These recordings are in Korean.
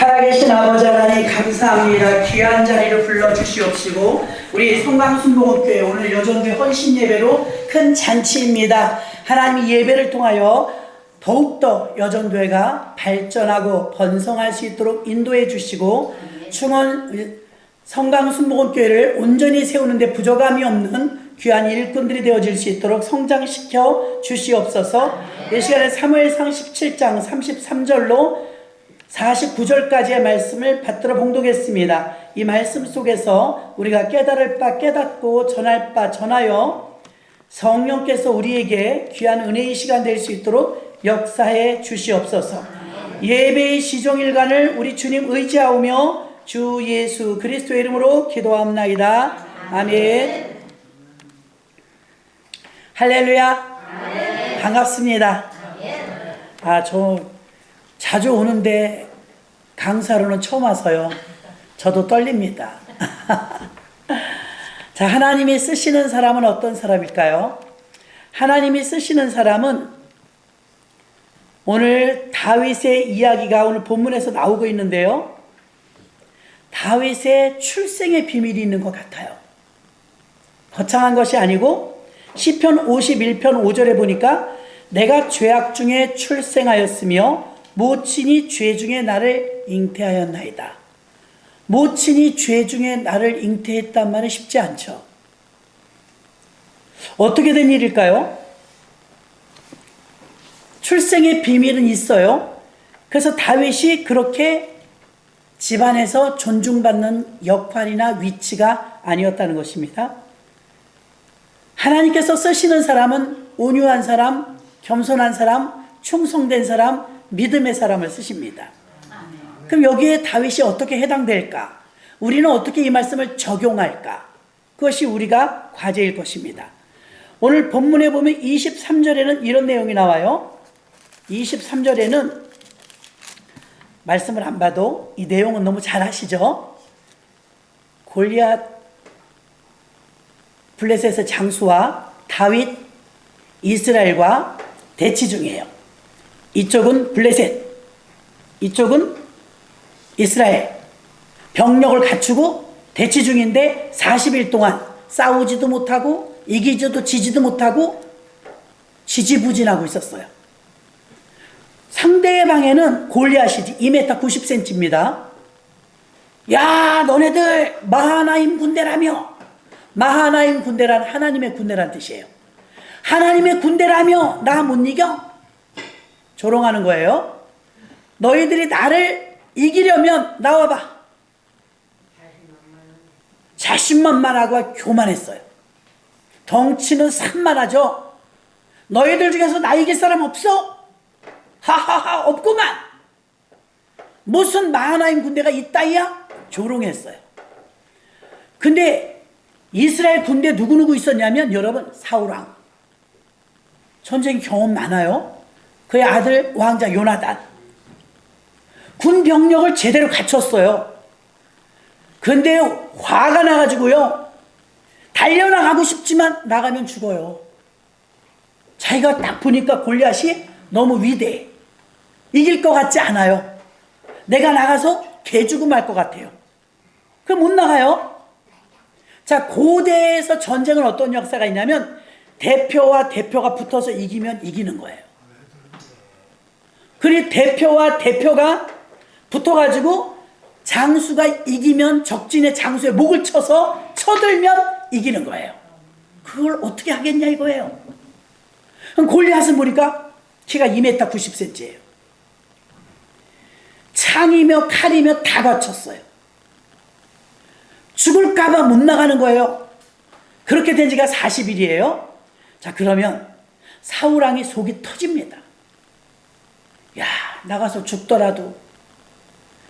살아계신 아버지 하나님 감사합니다. 귀한 자리를 불러주시옵시고 우리 성강순복음교회 오늘 여전대 헌신 예배로 큰 잔치입니다. 하나님 예배를 통하여 더욱더 여전교회가 발전하고 번성할 수 있도록 인도해 주시고 충원 성강순복음교회를 온전히 세우는데 부족함이 없는 귀한 일꾼들이 되어질 수 있도록 성장시켜 주시옵소서. 이 시간에 사무엘상 17장 33절로 49절까지의 말씀을 받들어 봉독했습니다. 이 말씀 속에서 우리가 깨달을 바 깨닫고 전할 바 전하여 성령께서 우리에게 귀한 은혜의 시간 될 수 있도록 역사해 주시옵소서. 예배의 시종일관을 우리 주님 의지하오며 주 예수 그리스도의 이름으로 기도합나이다. 아멘. 할렐루야. 반갑습니다. 저 자주 오는데 강사로는 처음 와서요. 저도 떨립니다. 자, 하나님이 쓰시는 사람은 어떤 사람일까요? 하나님이 쓰시는 사람은 오늘 다윗의 이야기가 오늘 본문에서 나오고 있는데요. 다윗의 출생의 비밀이 있는 것 같아요. 거창한 것이 아니고 시편 51편 5절에 보니까 내가 죄악 중에 출생하였으며 모친이 죄 중에 나를 잉태하였나이다. 모친이 죄 중에 나를 잉태했단 말은 쉽지 않죠. 어떻게 된 일일까요? 출생의 비밀은 있어요. 그래서 다윗이 그렇게 집안에서 존중받는 역할이나 위치가 아니었다는 것입니다. 하나님께서 쓰시는 사람은 온유한 사람, 겸손한 사람, 충성된 사람, 믿음의 사람을 쓰십니다. 그럼 여기에 다윗이 어떻게 해당될까? 우리는 어떻게 이 말씀을 적용할까? 그것이 우리가 과제일 것입니다. 오늘 본문에 보면 23절에는 이런 내용이 나와요. 23절에는 말씀을 안 봐도 이 내용은 너무 잘 아시죠? 골리앗 블레셋의 장수와 다윗 이스라엘과 대치 중이에요. 이쪽은 블레셋, 이쪽은 이스라엘. 병력을 갖추고 대치 중인데 40일 동안 싸우지도 못하고 이기지도 지지도 못하고 지지부진하고 있었어요. 상대방에는 골리앗이지 2m 90cm입니다. 야, 너네들 마하나임 군대라며. 마하나임 군대란 하나님의 군대란 뜻이에요. 하나님의 군대라며 나 못 이겨? 조롱하는 거예요. 너희들이 나를 이기려면 나와봐. 자신만만하고 교만했어요. 덩치는 산만하죠. 너희들 중에서 나 이길 사람 없어? 하하하, 없구만. 무슨 마하나임 군대가 있다이야? 조롱했어요. 근데 이스라엘 군대 누구누구 있었냐면 여러분, 사울왕. 전쟁 경험 많아요. 그의 아들 왕자 요나단. 군 병력을 제대로 갖췄어요. 근데 화가 나가지고요. 달려나가고 싶지만 나가면 죽어요. 자기가 딱 보니까 골리앗이 너무 위대해. 이길 것 같지 않아요. 내가 나가서 개 죽음 할 것 같아요. 그럼 못 나가요. 자, 고대에서 전쟁은 어떤 역사가 있냐면 대표와 대표가 붙어서 이기면 이기는 거예요. 그리고 대표와 대표가 붙어가지고 장수가 이기면 적진의 장수의 목을 쳐서 쳐들면 이기는 거예요. 그걸 어떻게 하겠냐 이거예요. 그럼 골리앗은 보니까 키가 2m 90cm예요. 창이며 칼이며 다 갖췄어요. 죽을까봐 못 나가는 거예요. 그렇게 된 지가 40일이에요. 자, 그러면 사울왕이 속이 터집니다. 야, 나가서 죽더라도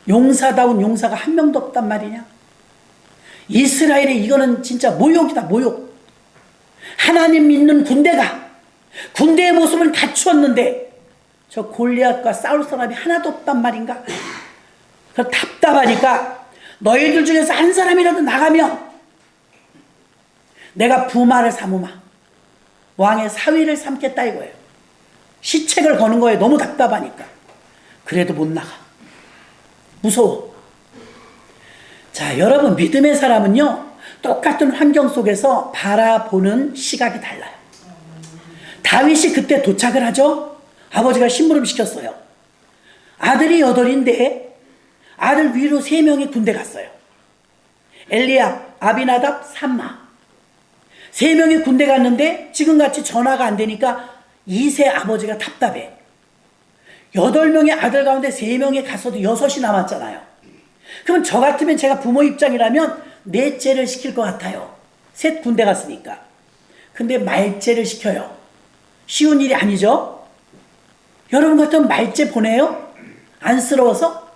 용사다운 용사가 한 명도 없단 말이냐. 이스라엘의 이거는 진짜 모욕이다, 모욕. 하나님 믿는 군대가 군대의 모습을 갖추었는데 저 골리앗과 싸울 사람이 하나도 없단 말인가. 그래서 답답하니까 너희들 중에서 한 사람이라도 나가면 내가 부마를 삼으마 왕의 사위를 삼겠다 이거예요. 시책을 거는 거예요. 너무 답답하니까. 그래도 못 나가. 무서워. 자, 여러분, 믿음의 사람은요, 똑같은 환경 속에서 바라보는 시각이 달라요. 다윗이 그때 도착을 하죠. 아버지가 심부름 시켰어요. 아들이 8인데 아들 위로 3명이 군대 갔어요. 엘리압, 아비나답, 삼마. 3명이 군대 갔는데 지금같이 전화가 안 되니까 2세 아버지가 답답해. 8명의 아들 가운데 3명이 갔어도 6이 남았잖아요. 그럼 저 같으면 제가 부모 입장이라면 넷째를 시킬 것 같아요. 셋 군대 갔으니까. 근데 말째를 시켜요. 쉬운 일이 아니죠? 여러분 같으면 말째 보내요? 안쓰러워서?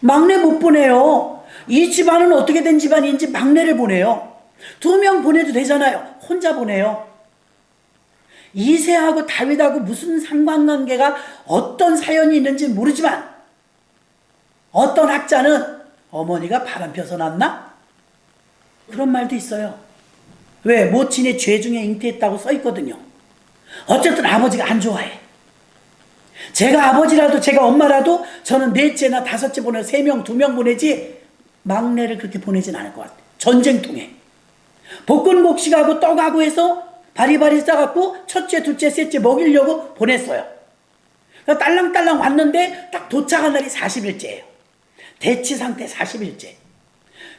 막내 못 보내요. 이 집안은 어떻게 된 집안인지 막내를 보내요. 2명 보내도 되잖아요. 혼자 보내요. 이새하고 다윗하고 무슨 상관관계가 어떤 사연이 있는지 모르지만 어떤 학자는 어머니가 바람 펴서 낳나? 그런 말도 있어요. 왜? 모친의 죄 중에 잉태했다고 써 있거든요. 어쨌든 아버지가 안 좋아해. 제가 아버지라도 제가 엄마라도 저는 넷째나 5째 보내 3명 2명 보내지 막내를 그렇게 보내진 않을 것 같아요. 전쟁통에 볶음국식하고 떡하고 해서 바리바리 싸갖고 첫째 둘째 셋째 먹이려고 보냈어요. 그러니까 딸랑딸랑 왔는데 딱 도착한 날이 40일째예요. 대치 상태 40일째.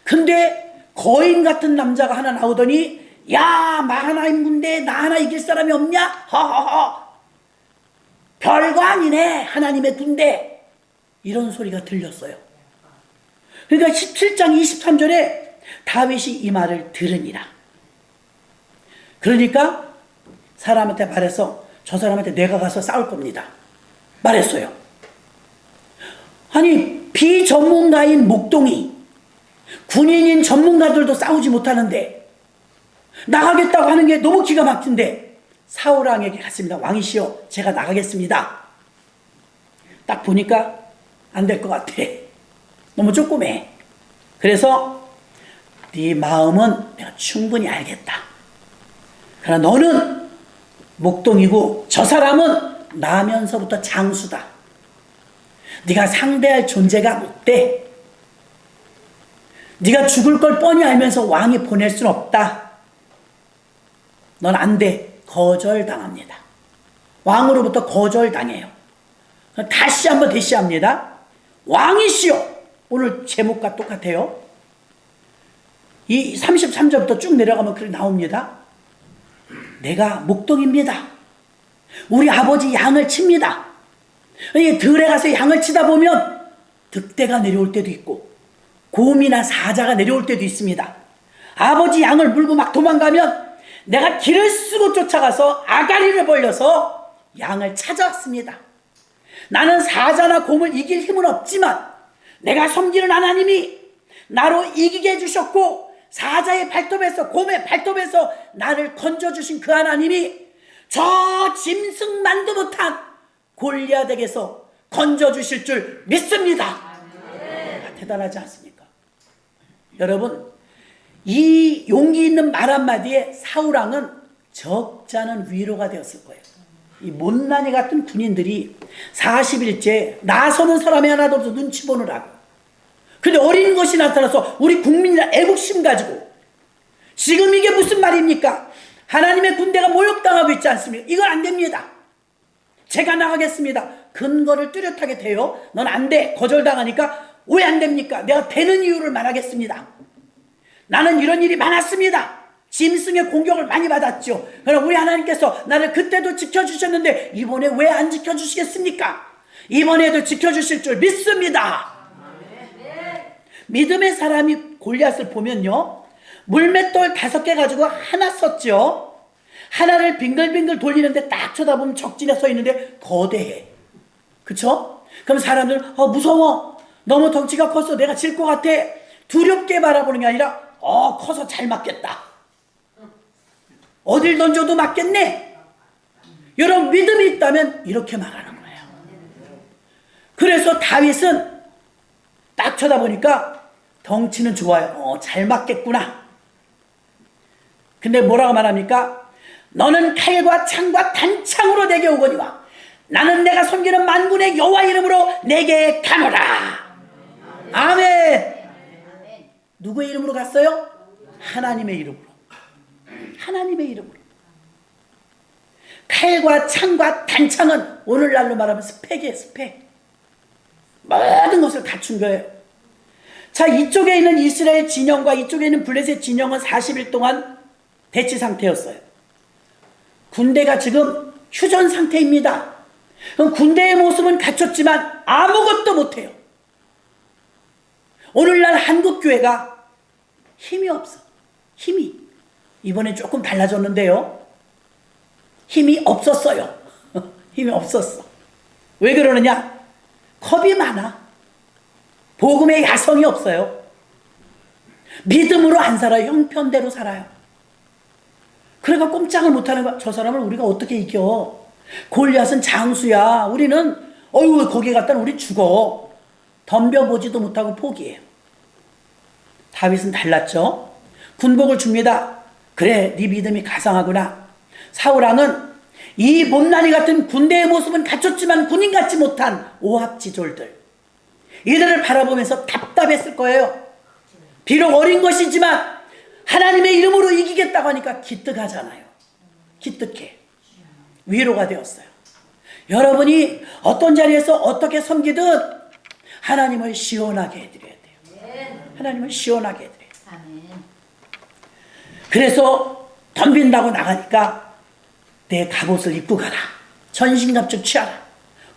근데 거인 같은 남자가 하나 나오더니 야, 나 하나 있는데 나 하나 이길 사람이 없냐? 허허허. 별거 아니네, 하나님의 군대. 이런 소리가 들렸어요. 그러니까 17장 23절에 다윗이 이 말을 들으니라. 그러니까 사람한테 말해서 저 사람한테 내가 가서 싸울 겁니다. 말했어요. 아니, 비전문가인 목동이 군인인 전문가들도 싸우지 못하는데 나가겠다고 하는 게 너무 기가 막힌데 사울왕에게 갔습니다. 왕이시여, 제가 나가겠습니다. 딱 보니까 안 될 것 같아. 너무 조그매. 그래서 네 마음은 내가 충분히 알겠다. 그러나 너는 목동이고 저 사람은 나면서부터 장수다. 네가 상대할 존재가 못 돼. 네가 죽을 걸 뻔히 알면서 왕이 보낼 수는 없다. 넌 안 돼. 거절당합니다. 왕으로부터 거절당해요. 다시 한번 대시합니다. 왕이시여. 오늘 제목과 똑같아요. 이 33절부터 쭉 내려가면 그렇게 나옵니다. 내가 목동입니다. 우리 아버지 양을 칩니다. 들에 가서 양을 치다 보면 득대가 내려올 때도 있고 곰이나 사자가 내려올 때도 있습니다. 아버지 양을 물고 막 도망가면 내가 길을 쓰고 쫓아가서 아가리를 벌려서 양을 찾아왔습니다. 나는 사자나 곰을 이길 힘은 없지만 내가 섬기는 하나님이 나로 이기게 해주셨고 사자의 발톱에서 곰의 발톱에서 나를 건져주신 그 하나님이 저 짐승만도 못한 골리앗에게서 건져주실 줄 믿습니다. 대단하지 않습니까? 여러분, 이 용기 있는 말 한마디에 사울왕은 적잖은 위로가 되었을 거예요. 이 못난이 같은 군인들이 40일째 나서는 사람이 하나도 없어 눈치 보느라고. 근데 어린 것이 나타나서 우리 국민이나 애국심 가지고 지금 이게 무슨 말입니까? 하나님의 군대가 모욕당하고 있지 않습니까? 이건 안 됩니다. 제가 나가겠습니다. 근거를 뚜렷하게 돼요. 넌 안 돼. 거절당하니까 왜 안 됩니까? 내가 되는 이유를 말하겠습니다. 나는 이런 일이 많았습니다. 짐승의 공격을 많이 받았죠. 그러나 우리 하나님께서 나를 그때도 지켜주셨는데 이번에 왜 안 지켜주시겠습니까? 이번에도 지켜주실 줄 믿습니다. 믿음의 사람이 골리앗을 보면요, 물맷돌 5개 가지고 하나 썼죠. 하나를 빙글빙글 돌리는데 딱 쳐다보면 적진에 서 있는데 거대해. 그쵸? 그럼 사람들은 무서워. 너무 덩치가 커서 내가 질 것 같아. 두렵게 바라보는 게 아니라 커서 잘 맞겠다. 어딜 던져도 맞겠네. 여러분, 믿음이 있다면 이렇게 말하는 거예요. 그래서 다윗은 딱 쳐다보니까 덩치는 좋아요. 잘 맞겠구나. 근데 뭐라고 말합니까? 너는 칼과 창과 단창으로 내게 오거니와 나는 내가 섬기는 만군의 여호와 이름으로 내게 가노라. 아멘. 누구의 이름으로 갔어요? 하나님의 이름으로. 하나님의 이름으로. 칼과 창과 단창은 오늘날로 말하면 스펙이에요. 스펙. 모든 것을 갖춘 거예요. 자, 이쪽에 있는 이스라엘 진영과 이쪽에 있는 블레셋 진영은 40일 동안 대치 상태였어요. 군대가 지금 휴전 상태입니다. 그럼 군대의 모습은 갖췄지만 아무것도 못해요. 오늘날 한국교회가 힘이 없어. 힘이. 이번에 조금 달라졌는데요. 힘이 없었어요. 힘이 없었어. 왜 그러느냐? 겁이 많아. 복음의 야성이 없어요. 믿음으로 안 살아요. 형편대로 살아요. 그러니까 꼼짝을 못하는 거야. 저 사람을 우리가 어떻게 이겨? 골리앗은 장수야. 우리는 어휴 거기 갔다는 우리 죽어. 덤벼보지도 못하고 포기해요. 다윗은 달랐죠. 군복을 줍니다. 그래 네 믿음이 가상하구나. 사울왕은 이 못난이 같은 군대의 모습은 갖췄지만 군인 같지 못한 오합지졸들, 이들을 바라보면서 답답했을 거예요. 비록 어린 것이지만 하나님의 이름으로 이기겠다고 하니까 기특하잖아요. 기특해. 위로가 되었어요. 여러분이 어떤 자리에서 어떻게 섬기든 하나님을 시원하게 해드려야 돼요. 하나님을 시원하게 해드려요. 그래서 덤빈다고 나가니까 내 갑옷을 입고 가라. 전신갑주 취하라.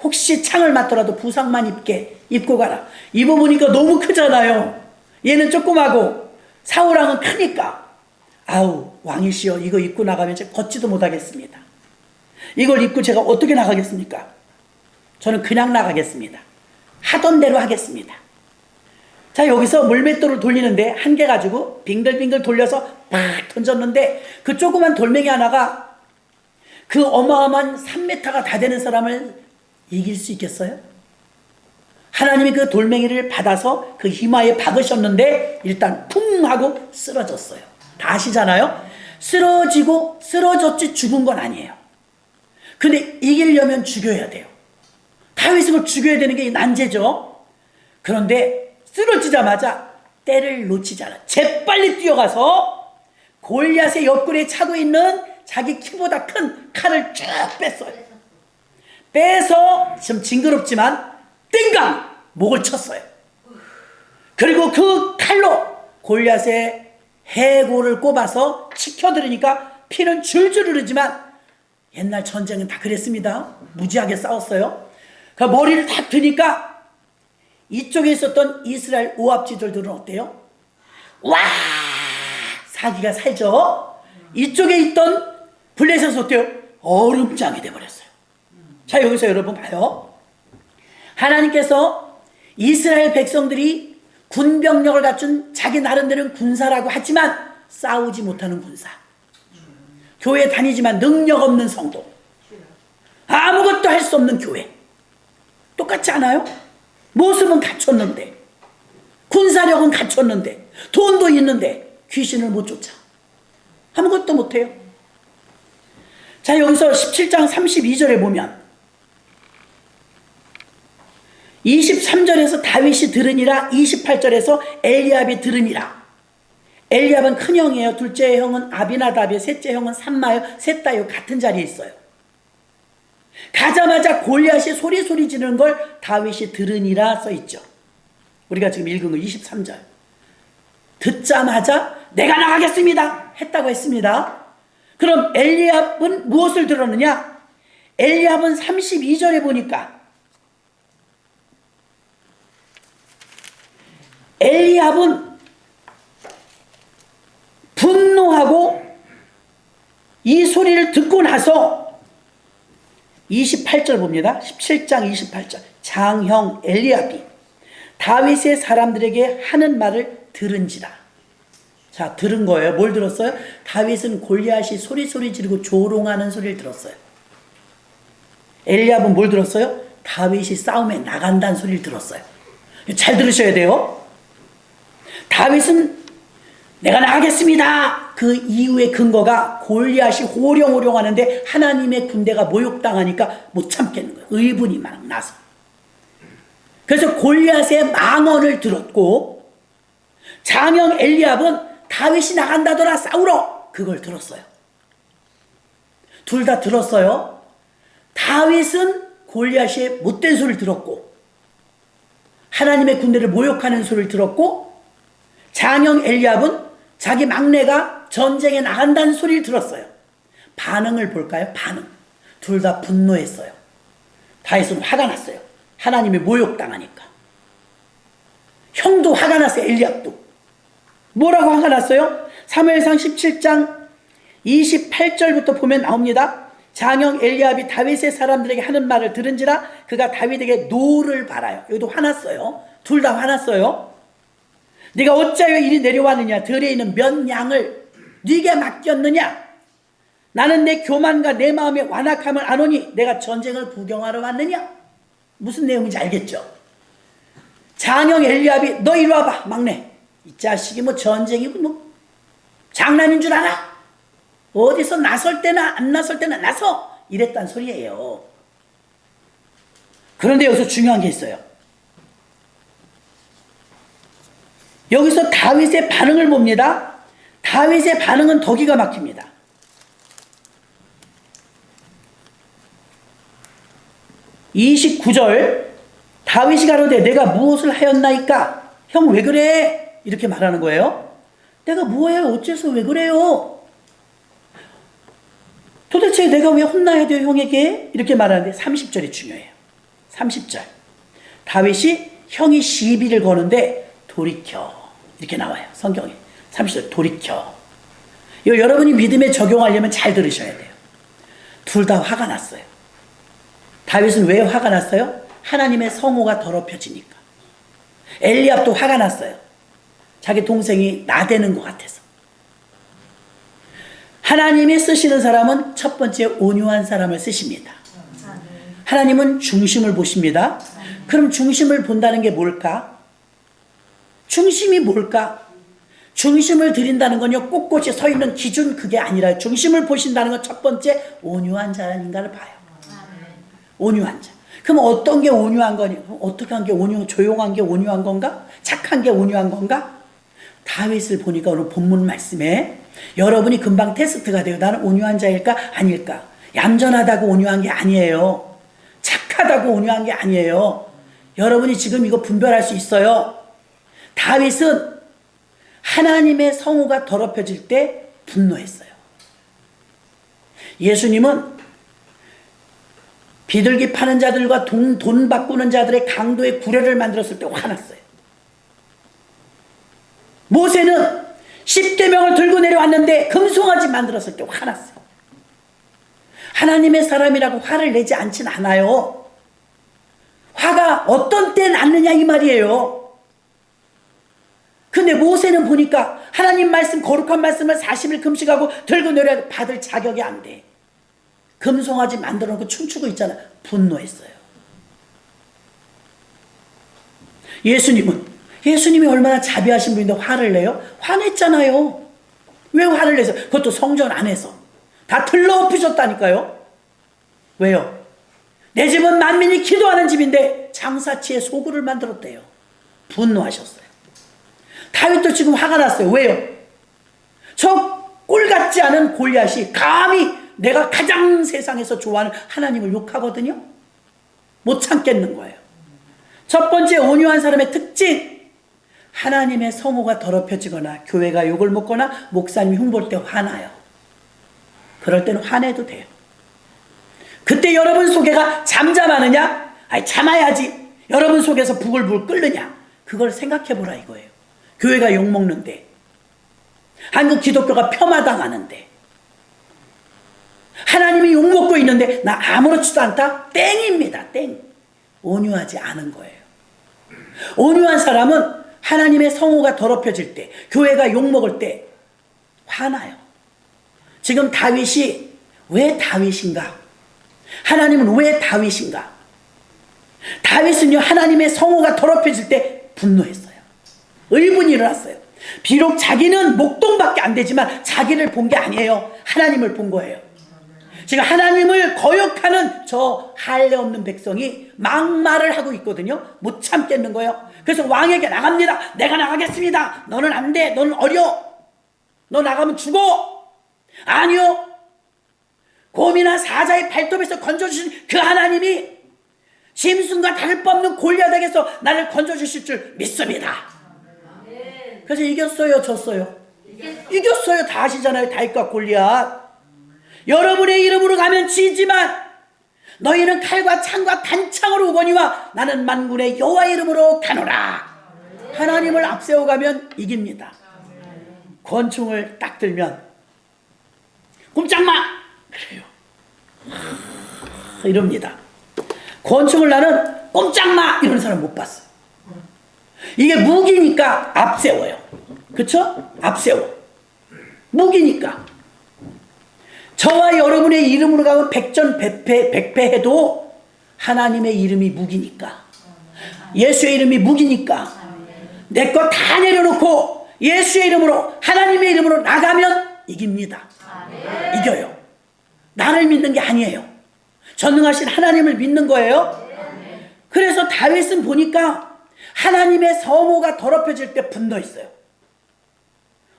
혹시 창을 맞더라도 부상만 입고 가라. 입어보니까 너무 크잖아요. 얘는 조그마고 사울왕은 크니까 아우 왕이시여 이거 입고 나가면 제가 걷지도 못하겠습니다. 이걸 입고 제가 어떻게 나가겠습니까? 저는 그냥 나가겠습니다. 하던 대로 하겠습니다. 자, 여기서 물맷돌을 돌리는데 한 개 가지고 빙글빙글 돌려서 팍 던졌는데 그 조그만 돌멩이 하나가 그 어마어마한 3m가 다 되는 사람을 이길 수 있겠어요? 하나님이 그 돌멩이를 받아서 그 이마에 박으셨는데 일단 쿵 하고 쓰러졌어요. 다 아시잖아요? 쓰러졌지 죽은 건 아니에요. 근데 이기려면 죽여야 돼요. 다윗을 죽여야 되는 게 난제죠. 그런데 쓰러지자마자 때를 놓치지 않아. 재빨리 뛰어가서 골리앗의 옆구리에 차고 있는 자기 키보다 큰 칼을 쫙 뺐어요. 빼서 좀 징그럽지만 띵강 목을 쳤어요. 그리고 그 칼로 골리앗의 해골을 꼽아서 치켜들으니까 피는 줄줄 흐르지만 옛날 전쟁은 다 그랬습니다. 무지하게 싸웠어요. 그 머리를 탁 드니까 이쪽에 있었던 이스라엘 오합지졸들은 어때요? 와 사기가 살죠. 이쪽에 있던 블레셋은 어때요? 얼음장이 돼버렸어요. 자, 여기서 여러분 봐요. 하나님께서 이스라엘 백성들이 군병력을 갖춘 자기 나름대로는 군사라고 하지만 싸우지 못하는 군사, 교회 다니지만 능력 없는 성도, 아무것도 할 수 없는 교회, 똑같지 않아요? 모습은 갖췄는데, 군사력은 갖췄는데, 돈도 있는데 귀신을 못 쫓아. 아무것도 못해요. 자, 여기서 17장 32절에 보면 23절에서 다윗이 들으니라, 28절에서 엘리압이 들으니라. 엘리압은 큰 형이에요. 둘째 형은 아비나답이에요. 셋째 형은 삼마요. 셋 다 같은 자리에 있어요. 가자마자 골리앗이 소리 지르는 걸 다윗이 들으니라 써있죠. 우리가 지금 읽은 거 23절. 듣자마자 내가 나가겠습니다 했다고 했습니다. 그럼 엘리압은 무엇을 들었느냐? 엘리압은 32절에 보니까 엘리압은 분노하고 이 소리를 듣고 나서 28절 봅니다. 17장 28절. 장형 엘리압이 다윗의 사람들에게 하는 말을 들은지라. 자, 들은 거예요. 뭘 들었어요? 다윗은 골리앗이 소리 지르고 조롱하는 소리를 들었어요. 엘리압은 뭘 들었어요? 다윗이 싸움에 나간다는 소리를 들었어요. 잘 들으셔야 돼요. 다윗은 내가 나가겠습니다. 그 이후의 근거가 골리앗이 호령호령 하는데 하나님의 군대가 모욕당하니까 못 참겠는 거예요. 의분이 막 나서. 그래서 골리앗의 망언을 들었고, 장형 엘리압은 다윗이 나간다더라 싸우러, 그걸 들었어요. 둘 다 들었어요. 다윗은 골리앗의 못된 소리를 들었고, 하나님의 군대를 모욕하는 소리를 들었고, 장형 엘리압은 자기 막내가 전쟁에 나간다는 소리를 들었어요. 반응을 볼까요? 반응. 둘 다 분노했어요. 다윗은 화가 났어요. 하나님이 모욕당하니까. 형도 화가 났어요. 엘리압도. 뭐라고 화가 났어요? 사무엘상 17장 28절부터 보면 나옵니다. 장형 엘리압이 다윗의 사람들에게 하는 말을 들은지라 그가 다윗에게 노를 바라요. 여기도 화났어요. 둘 다 화났어요. 네가 어찌하여 이리 내려왔느냐? 들에 있는 몇 양을 네게 맡겼느냐? 나는 내 교만과 내 마음의 완악함을 아노니 내가 전쟁을 구경하러 왔느냐? 무슨 내용인지 알겠죠? 장형 엘리압이 너 이리 와봐 막내. 이 자식이 뭐 전쟁이고 뭐 장난인 줄 아나? 어디서 나설 때나 안 나설 때나 나서 이랬단 소리예요. 그런데 여기서 중요한 게 있어요. 여기서 다윗의 반응을 봅니다. 다윗의 반응은 더 기가 막힙니다. 29절 다윗이 가로되 내가 무엇을 하였나이까? 형 왜 그래? 이렇게 말하는 거예요. 내가 뭐예요? 어째서 왜 그래요? 도대체 내가 왜 혼나야 돼요 형에게? 이렇게 말하는데 30절이 중요해요. 30절 다윗이 형이 시비를 거는데 돌이켜 이렇게 나와요. 성경에 30절 돌이켜. 이거 여러분이 믿음에 적용하려면 잘 들으셔야 돼요. 둘 다 화가 났어요. 다윗은 왜 화가 났어요? 하나님의 성호가 더럽혀지니까. 엘리압도 화가 났어요. 자기 동생이 나대는 것 같아서. 하나님이 쓰시는 사람은 첫 번째 온유한 사람을 쓰십니다. 하나님은 중심을 보십니다. 그럼 중심을 본다는 게 뭘까? 중심이 뭘까? 중심을 드린다는 건요 꼿꼿이 서 있는 기준 그게 아니라 중심을 보신다는 건 첫 번째 온유한 자인가를 봐요. 온유한 자. 그럼 어떤 게 온유한 거냐? 어떻게 한 게 조용한 게 온유한 건가? 착한 게 온유한 건가? 다윗을 보니까 오늘 본문 말씀에 여러분이 금방 테스트가 돼요. 나는 온유한 자일까? 아닐까? 얌전하다고 온유한 게 아니에요. 착하다고 온유한 게 아니에요. 여러분이 지금 이거 분별할 수 있어요. 다윗은 하나님의 성호가 더럽혀질 때 분노했어요. 예수님은 비둘기 파는 자들과 돈 바꾸는 자들의 강도의 구례를 만들었을 때 화났어요. 모세는 10계명을 들고 내려왔는데 금송아지 만들었을 때 화났어요. 하나님의 사람이라고 화를 내지 않진 않아요. 화가 어떤 때 났느냐 이 말이에요. 근데 모세는 보니까 하나님 말씀 거룩한 말씀을 40일 금식하고 들고 내려야 받을 자격이 안 돼. 금송아지 만들어 놓고 춤추고 있잖아. 분노했어요. 예수님이 얼마나 자비하신 분인데 화를 내요? 화냈잖아요. 왜 화를 내서? 그것도 성전 안에서 다 들러엎으셨다니까요. 왜요? 내 집은 만민이 기도하는 집인데 장사치에 소굴을 만들었대요. 분노하셨어요. 다윗도 지금 화가 났어요. 왜요? 저 꼴 같지 않은 골리앗이 감히 내가 가장 세상에서 좋아하는 하나님을 욕하거든요. 못 참겠는 거예요. 첫 번째 온유한 사람의 특징, 하나님의 성호가 더럽혀지거나 교회가 욕을 먹거나 목사님이 흉볼 때 화나요. 그럴 때는 화내도 돼요. 그때 여러분 속에가 잠잠하느냐? 아니 참아야지. 여러분 속에서 부글부글 끓느냐? 그걸 생각해 보라 이거예요. 교회가 욕먹는데, 한국 기독교가 폄하당하는데, 하나님이 욕먹고 있는데 나 아무렇지도 않다? 땡입니다. 땡. 온유하지 않은 거예요. 온유한 사람은 하나님의 성호가 더럽혀질 때, 교회가 욕먹을 때 화나요. 지금 다윗이 왜 다윗인가? 하나님은 왜 다윗인가? 다윗은요 하나님의 성호가 더럽혀질 때 분노했어요. 의분이 일어났어요. 비록 자기는 목동밖에 안 되지만 자기를 본 게 아니에요. 하나님을 본 거예요. 지금 하나님을 거역하는 저 할례 없는 백성이 막말을 하고 있거든요. 못 참겠는 거예요. 그래서 왕에게 나갑니다. 내가 나가겠습니다. 너는 안 돼. 너는 어려. 너 나가면 죽어. 아니요. 곰이나 사자의 발톱에서 건져주신 그 하나님이 짐승과 다를 바 없는 골리앗에게서 나를 건져주실 줄 믿습니다. 그래서 이겼어요, 졌어요? 이겼어요. 다 아시잖아요. 다윗과 골리앗. 여러분의 이름으로 가면 지지만 너희는 칼과 창과 단창으로 오거니와 나는 만군의 여호와 이름으로 가노라. 하나님을 앞세워 가면 이깁니다. 권총을 딱 들면 꼼짝마 그래요. 이럽니다. 권총을 나는 꼼짝마 이러는 사람 못 봤어요. 이게 무기니까 앞세워요. 그쵸? 앞세워. 무기니까. 저와 여러분의 이름으로 가면 백전백패해도 하나님의 이름이 무기니까. 예수의 이름이 무기니까. 내 거 다 내려놓고 예수의 이름으로 하나님의 이름으로 나가면 이깁니다. 이겨요. 나를 믿는 게 아니에요. 전능하신 하나님을 믿는 거예요. 그래서 다윗은 보니까 하나님의 서모가 더럽혀질 때 분노했어요.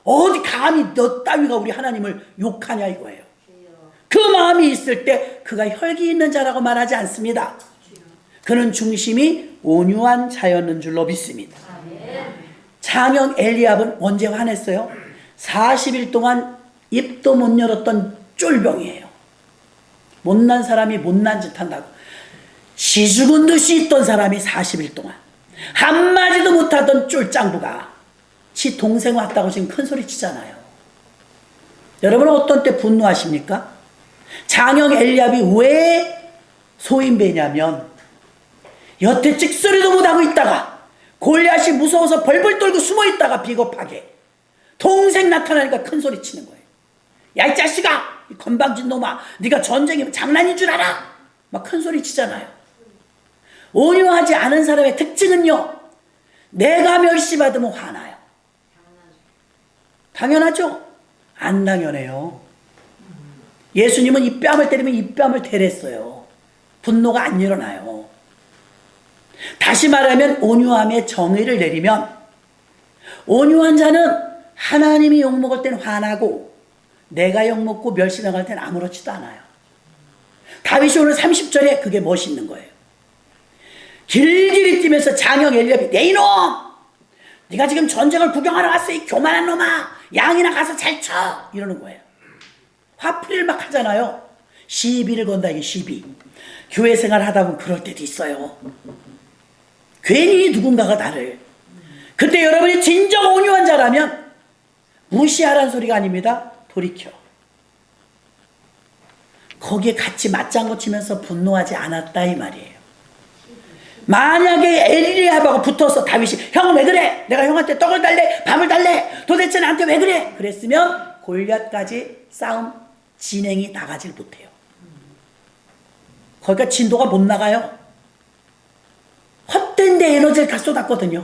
어디 감히 너 따위가 우리 하나님을 욕하냐 이거예요. 그 마음이 있을 때 그가 혈기 있는 자라고 말하지 않습니다. 그는 중심이 온유한 자였는 줄로 믿습니다. 장형 엘리압은 언제 화냈어요? 40일 동안 입도 못 열었던 쫄병이에요. 못난 사람이 못난 짓 한다고 시 죽은 듯이 있던 사람이 40일 동안 한마디도 못하던 쫄짱부가 지 동생 왔다고 지금 큰소리 치잖아요. 여러분은 어떤 때 분노하십니까? 장형 엘리압이 왜 소인배냐면 여태 찍소리도 못하고 있다가 골리앗이 무서워서 벌벌 떨고 숨어있다가 비겁하게 동생 나타나니까 큰소리 치는 거예요. 야 이 자식아, 이 건방진 놈아, 네가 전쟁이면 장난인 줄 알아? 막 큰소리 치잖아요. 온유하지 않은 사람의 특징은요, 내가 멸시받으면 화나요. 당연하죠? 안 당연해요. 예수님은 이 뺨을 때리면 이 뺨을 대랬어요. 분노가 안 일어나요. 다시 말하면 온유함에 정의를 내리면 온유한 자는 하나님이 욕먹을 땐 화나고 내가 욕먹고 멸시당할 땐 아무렇지도 않아요. 다윗이 오늘 30절에 그게 멋있는 거예요. 길길이 뛰면서 장형 엘리압이 내 이놈! 네가 지금 전쟁을 구경하러 왔어 이 교만한 놈아! 양이나 가서 잘 쳐! 이러는 거예요. 화풀이를 막 하잖아요. 시비를 건다 이게 시비. 교회 생활 하다 보면 그럴 때도 있어요. 괜히 누군가가 나를. 그때 여러분이 진정 온유한 자라면 무시하라는 소리가 아닙니다. 돌이켜. 거기에 같이 맞장구 치면서 분노하지 않았다 이 말이에요. 만약에 엘리압하고 붙어서 다윗이 형 왜 그래? 내가 형한테 떡을 달래? 밥을 달래? 도대체 나한테 왜 그래? 그랬으면 골리앗까지 싸움 진행이 나가질 못해요. 거기가 진도가 못 나가요. 헛된 데 에너지를 다 쏟았거든요.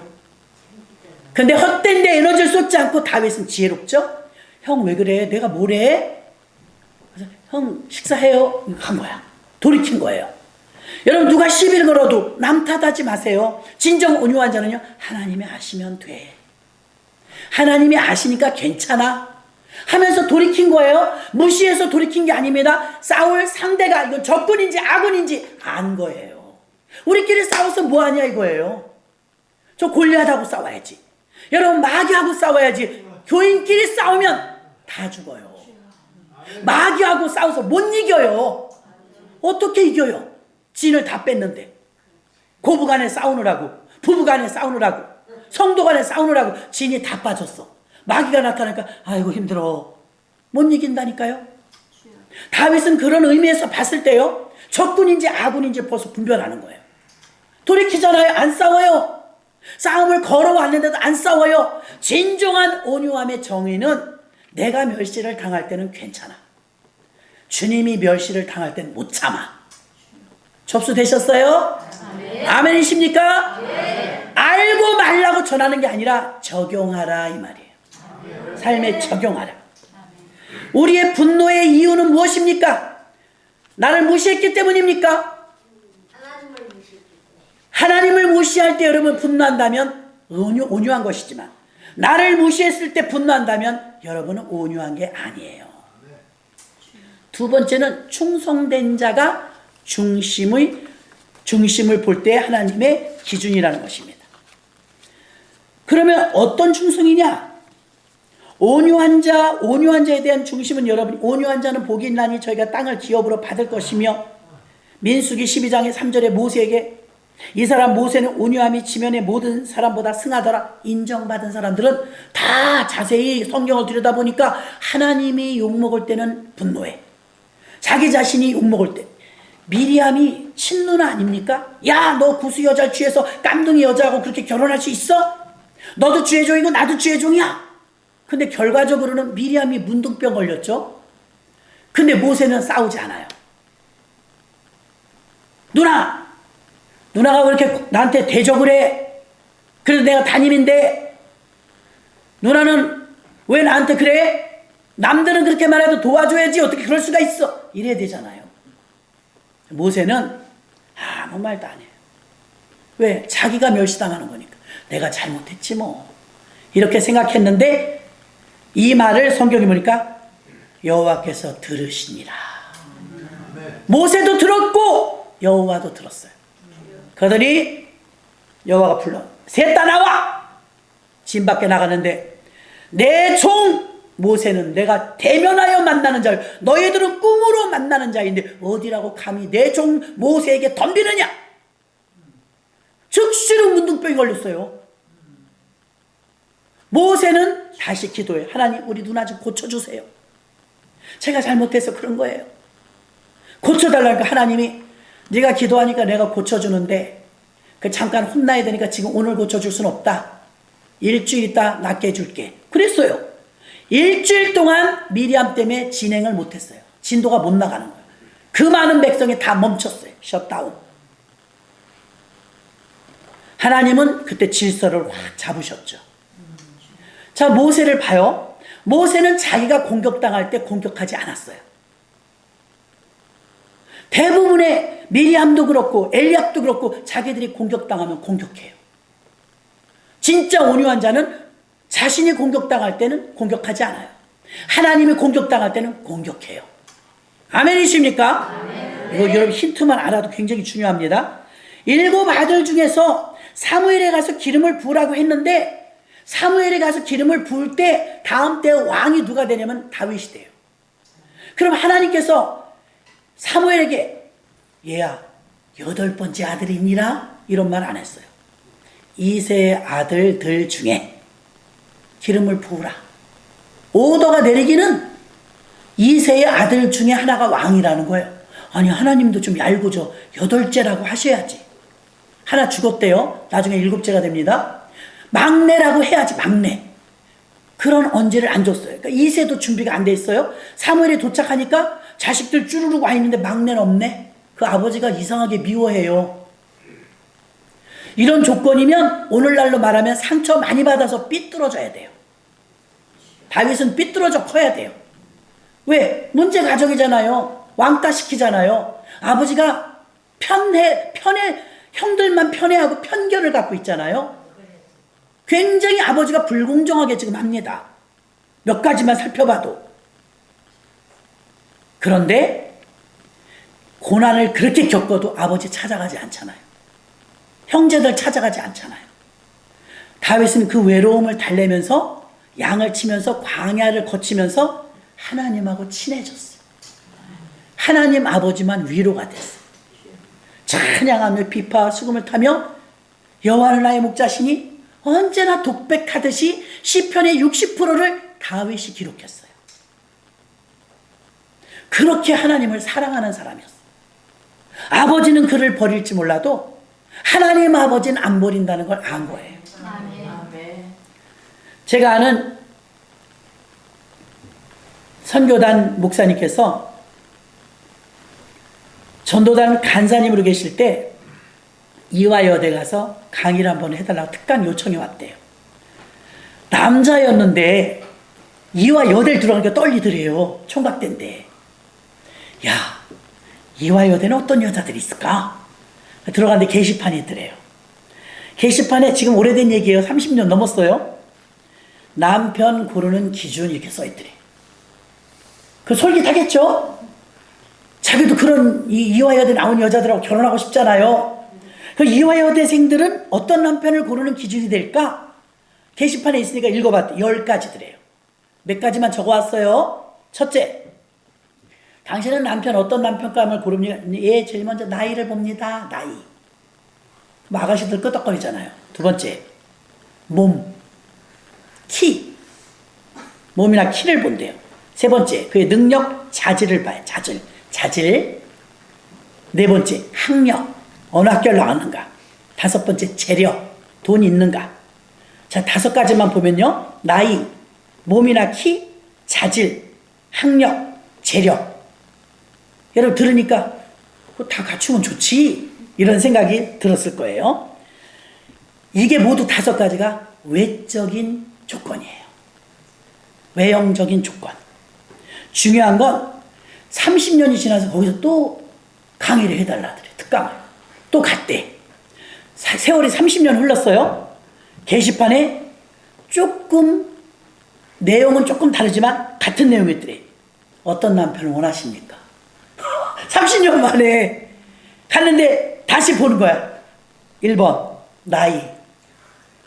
근데 헛된 데 에너지를 쏟지 않고 다윗은 지혜롭죠? 형 왜 그래? 내가 뭐래? 그래서 형 식사해요. 한 거야. 돌이킨 거예요. 여러분 누가 시비를 걸어도 남 탓하지 마세요. 진정 온유한 자는요, 하나님이 아시면 돼. 하나님이 아시니까 괜찮아 하면서 돌이킨 거예요. 무시해서 돌이킨 게 아닙니다. 싸울 상대가 이건 적군인지 아군인지 안 거예요. 우리끼리 싸워서 뭐하냐 이거예요. 저 골리앗하고 싸워야지. 여러분 마귀하고 싸워야지. 교인끼리 싸우면 다 죽어요. 마귀하고 싸워서 못 이겨요. 어떻게 이겨요? 진을 다 뺐는데. 고부간에 싸우느라고, 부부간에 싸우느라고, 성도간에 싸우느라고 진이 다 빠졌어. 마귀가 나타나니까 아이고 힘들어. 못 이긴다니까요. 다윗은 그런 의미에서 봤을 때요, 적군인지 아군인지 벌써 분별하는 거예요. 돌이키잖아요. 안 싸워요. 싸움을 걸어왔는데도 안 싸워요. 진정한 온유함의 정의는 내가 멸시를 당할 때는 괜찮아. 주님이 멸시를 당할 때는 못 참아. 접수되셨어요? 아멘이십니까? 네. 알고 말라고 전하는 게 아니라 적용하라 이 말이에요. 삶에 적용하라. 우리의 분노의 이유는 무엇입니까? 나를 무시했기 때문입니까? 하나님을 무시할 때 여러분 분노한다면 온유한 것이지만, 나를 무시했을 때 분노한다면 여러분은 온유한 게 아니에요. 두 번째는 충성된 자가 중심을 볼 때 하나님의 기준이라는 것입니다. 그러면 어떤 충성이냐? 온유한 자에 대한 중심은 여러분, 온유한 자는 복이 있나니 저희가 땅을 기업으로 받을 것이며, 민수기 12장의 3절에 모세에게 이 사람 모세는 온유함이 지면의 모든 사람보다 승하더라. 인정받은 사람들은 다 자세히 성경을 들여다보니까 하나님이 욕먹을 때는 분노해. 자기 자신이 욕먹을 때. 미리암이 친누나 아닙니까? 야, 너 구수 여자를 취해서 깜둥이 여자하고 그렇게 결혼할 수 있어? 너도 주의 종이고 나도 주의 종이야. 근데 결과적으로는 미리암이 문둥병 걸렸죠. 근데 모세는 싸우지 않아요. 누나가 왜 이렇게 나한테 대적을 해? 그래도 내가 담임인데 누나는 왜 나한테 그래? 남들은 그렇게 말해도 도와줘야지, 어떻게 그럴 수가 있어? 이래야 되잖아요. 모세는 아무 말도 안 해요. 왜? 자기가 멸시당하는 거니까. 내가 잘못했지 뭐, 이렇게 생각했는데 이 말을 성경에 보니까 여호와께서 들으시니라. 모세도 들었고 여호와도 들었어요. 그러더니 여호와가 불러, 셋 다 나와! 진 밖에 나가는데 내 종 모세는 내가 대면하여 만나는 자요, 너희들은 꿈으로 만나는 자인데 어디라고 감히 내 종 모세에게 덤비느냐? 즉시로 문둥병이 걸렸어요. 모세는 다시 기도해. 하나님, 우리 누나 좀 고쳐주세요. 제가 잘못해서 그런 거예요. 고쳐달라니까 하나님이, 네가 기도하니까 내가 고쳐주는데 그 잠깐 혼나야 되니까 지금 오늘 고쳐줄 순 없다. 일주일 있다 낫게 해줄게. 그랬어요. 일주일 동안 미리암 때문에 진행을 못했어요. 진도가 못 나가는 거예요. 그 많은 백성이 다 멈췄어요. 셧다운. 하나님은 그때 질서를 확 잡으셨죠. 자, 모세를 봐요. 모세는 자기가 공격당할 때 공격하지 않았어요. 대부분의 미리암도 그렇고 엘리압도 그렇고 자기들이 공격당하면 공격해요. 진짜 온유한 자는 자신이 공격당할 때는 공격하지 않아요. 하나님이 공격당할 때는 공격해요. 아멘이십니까? 아멘. 이거 여러분 힌트만 알아도 굉장히 중요합니다. 7 아들 중에서 사무엘에 가서 기름을 부으라고 했는데, 사무엘에 가서 기름을 부을 때 다음 때 왕이 누가 되냐면 다윗이 돼요. 그럼 하나님께서 사무엘에게 얘야 8번째 아들이 있니라? 이런 말 안 했어요. 이세의 아들들 중에 기름을 부으라. 오더가 내리기는 이세의 아들 중에 하나가 왕이라는 거예요. 아니, 하나님도 좀 얄궂어. 8째라고 하셔야지. 하나 죽었대요. 나중에 7째가 됩니다. 막내라고 해야지, 막내. 그런 언제를 안 줬어요. 그러니까 이세도 준비가 안 돼 있어요. 사무엘이 도착하니까 자식들 쭈루룩 와 있는데 막내는 없네. 그 아버지가 이상하게 미워해요. 이런 조건이면 오늘날로 말하면 상처 많이 받아서 삐뚤어져야 돼요. 다윗은 삐뚤어져 커야 돼요. 왜? 문제 가족이잖아요. 왕따 시키잖아요. 아버지가 형들만 편애하고 편견을 갖고 있잖아요. 굉장히 아버지가 불공정하게 지금 합니다. 몇 가지만 살펴봐도. 그런데 고난을 그렇게 겪어도 아버지 찾아가지 않잖아요. 형제들 찾아가지 않잖아요. 다윗은 그 외로움을 달래면서 양을 치면서 광야를 거치면서 하나님하고 친해졌어요. 하나님 아버지만 위로가 됐어요. 찬양하며 비파와 수금을 타며 여호와는 나의 목자시니 언제나 독백하듯이 시편의 60%를 다윗이 기록했어요. 그렇게 하나님을 사랑하는 사람이었어요. 아버지는 그를 버릴지 몰라도 하나님 아버지는 안 버린다는 걸 안 거예요. 제가 아는 선교단 목사님께서 전도단 간사님으로 계실 때 이화여대 가서 강의를 한번 해달라고 특강 요청이 왔대요. 남자였는데 이화여대를 들어가니까 떨리더래요. 총각대인데. 야, 이화여대는 어떤 여자들이 있을까? 들어갔는데 게시판이 있더래요. 게시판에 지금 오래된 얘기예요. 30년 넘었어요. 남편 고르는 기준 이렇게 써있더래. 그 솔깃하겠죠? 자기도 그런 이화여대 나온 여자들하고 결혼하고 싶잖아요. 그 이화여대생들은 어떤 남편을 고르는 기준이 될까? 게시판에 있으니까 읽어봤더니 10가지더래요. 몇 가지만 적어왔어요. 첫째, 당신은 어떤 남편감을 고릅니까? 예, 제일 먼저 나이를 봅니다. 나이. 아가씨들 끄덕거리잖아요. 두 번째, 몸, 키. 몸이나 키를 본대요. 세 번째, 그의 능력, 자질을 봐요. 자질. 네 번째, 학력. 어느 학교를 나왔는가. 다섯 번째, 재력. 돈 있는가. 자, 5가지만 보면요. 나이, 몸이나 키, 자질, 학력, 재력. 여러분 들으니까 다 갖추면 좋지. 이런 생각이 들었을 거예요. 이게 모두 5가지가 외적인 조건이에요. 외형적인 조건. 중요한 건 30년이 지나서 거기서 또 강의를 해달라더래. 특강을. 또 갔대. 세월이 30년 흘렀어요. 게시판에 조금 내용은 조금 다르지만 같은 내용이었더래. 어떤 남편을 원하십니까? 30년 만에 갔는데 다시 보는 거야. 1번 나이,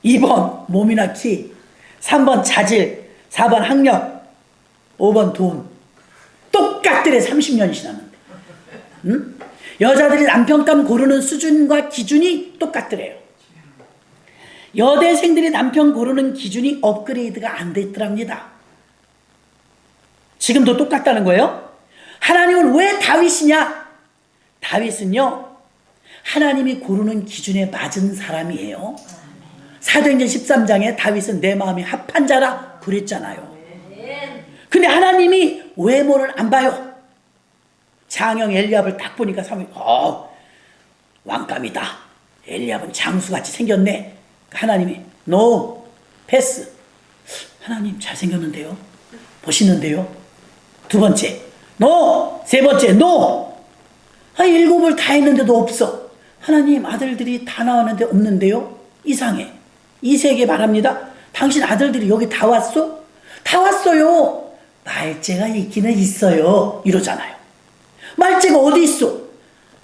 2번 몸이나 키, 3번 자질, 4번 학력, 5번 돈. 똑같더래. 30년이 지났는데. 응? 여자들이 남편감 고르는 수준과 기준이 똑같더래요. 여대생들이 남편 고르는 기준이 업그레이드가 안 됐더랍니다. 지금도 똑같다는 거예요. 하나님은 왜 다윗이냐? 다윗은요, 하나님이 고르는 기준에 맞은 사람이에요. 사도행전 13장에 다윗은 내 마음이 합한 자라 그랬잖아요. 근데 하나님이 외모를 안 봐요. 장형 엘리압을 딱 보니까 사람이 왕감이다. 엘리압은 장수같이 생겼네. 하나님이 노, 패스. 하나님 잘생겼는데요. 멋있는데요. 두 번째 노. 세 번째 노. 7을 다 했는데도 없어. 하나님 아들들이 다 나왔는데 없는데요. 이상해. 이세에게 말합니다. 당신 아들들이 여기 다 왔어? 다 왔어요. 말째가 있기는 있어요. 이러잖아요. 말째가 어디 있어?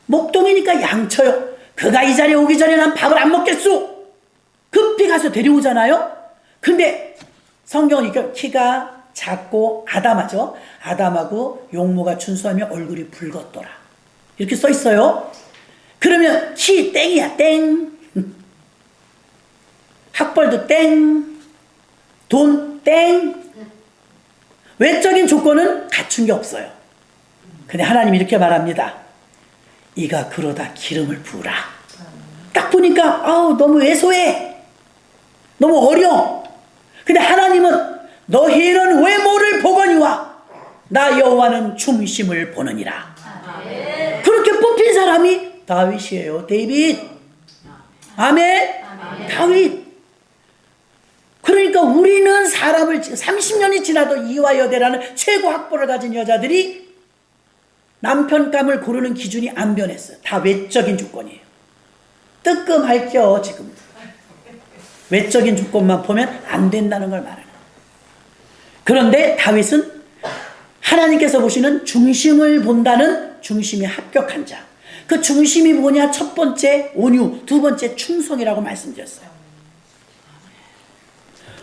목동이니까 양쳐요. 그가 이 자리에 오기 전에 난 밥을 안 먹겠소. 급히 가서 데려오잖아요. 근데 성경은 이렇게 키가 작고 아담하죠. 아담하고 용모가 준수하며 얼굴이 붉었더라. 이렇게 써 있어요. 그러면 키 땡이야. 땡. 학벌도 땡. 돈 땡. 외적인 조건은 갖춘 게 없어요. 근데 하나님이 이렇게 말합니다. 이가 그러다 기름을 부으라. 딱 보니까 너무 왜소해. 너무 어려. 근데 하나님은 너희 이런 외모를 보거니와 나 여호와는 중심을 보느니라. 그렇게 뽑힌 사람이 다윗이에요. 데이빗. 아멘. 다윗. 그러니까 우리는 사람을 30년이 지나도 이화여대라는 최고 학벌을 가진 여자들이 남편감을 고르는 기준이 안 변했어요. 다 외적인 조건이에요. 뜨끔할겨 지금. 외적인 조건만 보면 안 된다는 걸 말하는 거예요. 그런데 다윗은 하나님께서 보시는 중심을 본다는 중심에 합격한 자. 그 중심이 뭐냐? 첫 번째 온유, 두 번째 충성이라고 말씀드렸어요.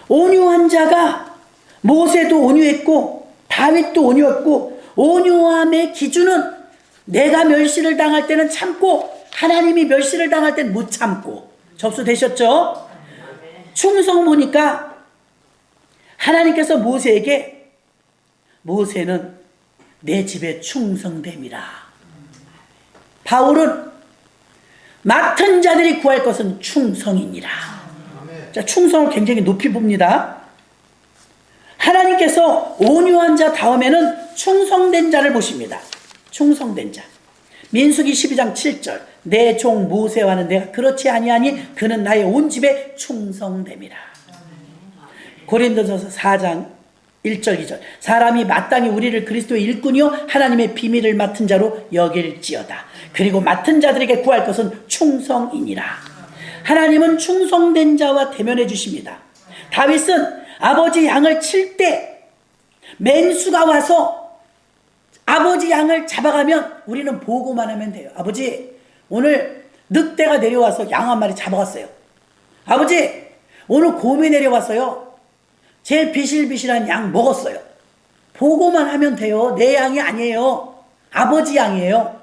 온유한 자가 모세도 온유했고 다윗도 온유했고, 온유함의 기준은 내가 멸시를 당할 때는 참고 하나님이 멸시를 당할 때는 못 참고. 접수되셨죠? 충성 보니까 하나님께서 모세에게 모세는 내 집에 충성됨이라. 바울은 맡은 자들이 구할 것은 충성이니라. 자, 충성을 굉장히 높이 봅니다. 하나님께서 온유한 자 다음에는 충성된 자를 보십니다. 충성된 자. 민수기 12장 7절. 내 종 모세와는 내가 그렇지 아니하니 그는 나의 온 집에 충성됨이라. 고린도전서 4장 1절 2절 사람이 마땅히 우리를 그리스도의 일꾼이요 하나님의 비밀을 맡은 자로 여길지어다. 그리고 맡은 자들에게 구할 것은 충성이니라. 하나님은 충성된 자와 대면해 주십니다. 다윗은 아버지 양을 칠 때 맹수가 와서 아버지 양을 잡아가면 우리는 보고만 하면 돼요. 아버지 오늘 늑대가 내려와서 양 한 마리 잡아갔어요. 아버지 오늘 곰이 내려왔어요. 제 비실비실한 양 먹었어요. 보고만 하면 돼요. 내 양이 아니에요. 아버지 양이에요.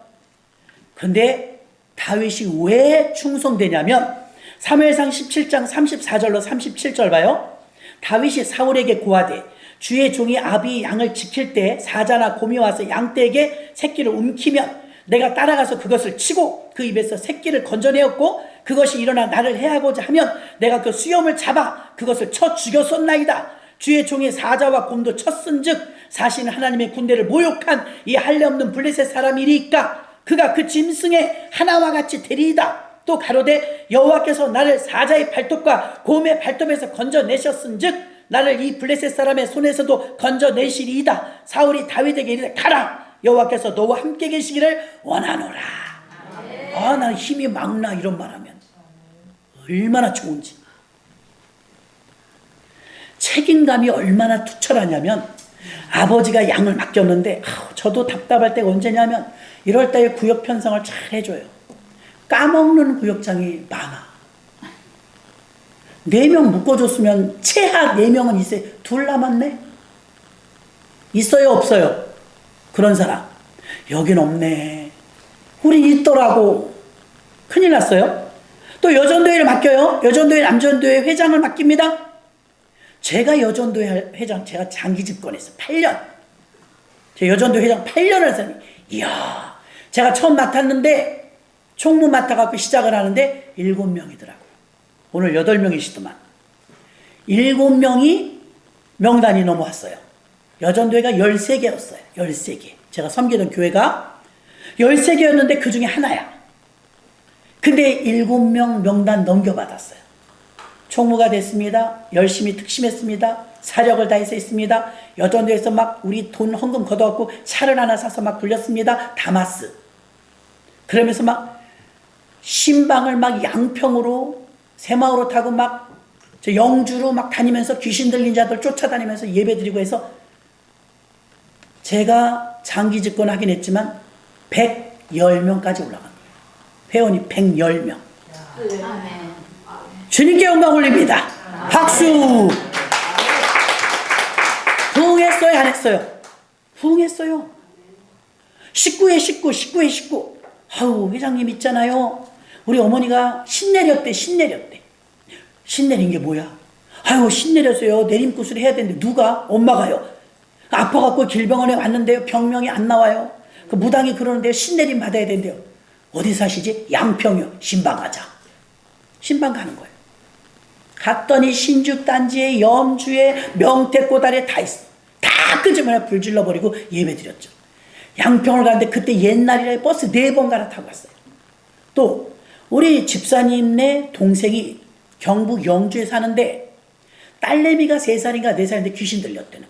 근데 다윗이 왜 충성되냐면 사무엘상 17장 34절로 37절 봐요. 다윗이 사울에게 고하되 주의 종이 아비의 양을 지킬 때 사자나 곰이 와서 양떼에게 새끼를 움키면 내가 따라가서 그것을 치고 그 입에서 새끼를 건져내었고 그것이 일어나 나를 해하고자 하면 내가 그 수염을 잡아 그것을 쳐 죽였었나이다. 주의 종이 사자와 곰도 쳤은즉 사실은 하나님의 군대를 모욕한 이 할례없는 블레셋 사람이리까 그가 그 짐승의 하나와 같이 되리이다. 또 가로되 여호와께서 나를 사자의 발톱과 곰의 발톱에서 건져내셨은즉 나를 이 블레셋 사람의 손에서도 건져내시리이다. 사울이 다윗에게 이르되 가라. 여호와께서 너와 함께 계시기를 원하노라. 아, 난 힘이 막 나 이런 말하면 얼마나 좋은지. 책임감이 얼마나 투철하냐면 아버지가 양을 맡겼는데 저도 답답할 때가 언제냐면 1월달에 구역 편성을 잘 해줘요. 까먹는 구역장이 많아. 4명 묶어줬으면 최하 4명은 있어요. 2 남았네. 있어요 없어요? 그런 사람. 여긴 없네. 우린 있더라고. 큰일 났어요. 또 여전도회를 맡겨요. 여전도회 남전도회 회장을 맡깁니다. 제가 여전도회 회장 제가 장기 집권했어요. 8년. 제가 여전도회 회장 8년을 했어요. 이야, 제가 처음 맡았는데 총무 맡아갖고 시작을 하는데 7명이더라고요. 오늘 8명이시더만. 7명이 명단이 넘어왔어요. 여전도회가 13개였어요. 13개. 제가 섬기던 교회가 13개였는데 그 중에 하나야. 근데 7명 명단 넘겨받았어요. 총무가 됐습니다. 열심히 특심했습니다. 사력을 다해서 했습니다. 여전도에서 막 우리 돈 헌금 걷어갖고 차를 하나 사서 막 돌렸습니다. 다마스. 그러면서 막 신방을 막 양평으로 새마을로 타고 막 저 영주로 막 다니면서 귀신 들린 자들 쫓아다니면서 예배드리고 해서 제가 장기 집권하긴 했지만 110명까지 올라간 거예요. 회원이 110명. 주님께 영광 올립니다. 박수. 부흥했어요 안 했어요? 부흥했어요. 19에 19 19에 19. 아우 회장님 있잖아요. 우리 어머니가 신내렸대. 신내린 게 뭐야? 아유 신내렸어요. 내림굿을 해야 되는데 누가? 엄마가요. 아파갖고 길병원에 왔는데요. 병명이 안 나와요. 그 무당이 그러는데요. 신내림 받아야 된대요. 어디 사시지? 양평이요. 신방 가자. 신방 가는 거예요. 갔더니 신죽단지에 염주에 명태꽃 아래 다 있어. 다 끄집어내 불 질러버리고 예배 드렸죠. 양평을 가는데 그때 옛날이라 버스 4번 갈아타고 갔어요. 또 우리 집사님네 동생이 경북 영주에 사는데 딸내미가 3살인가 4살인데 귀신 들렸다는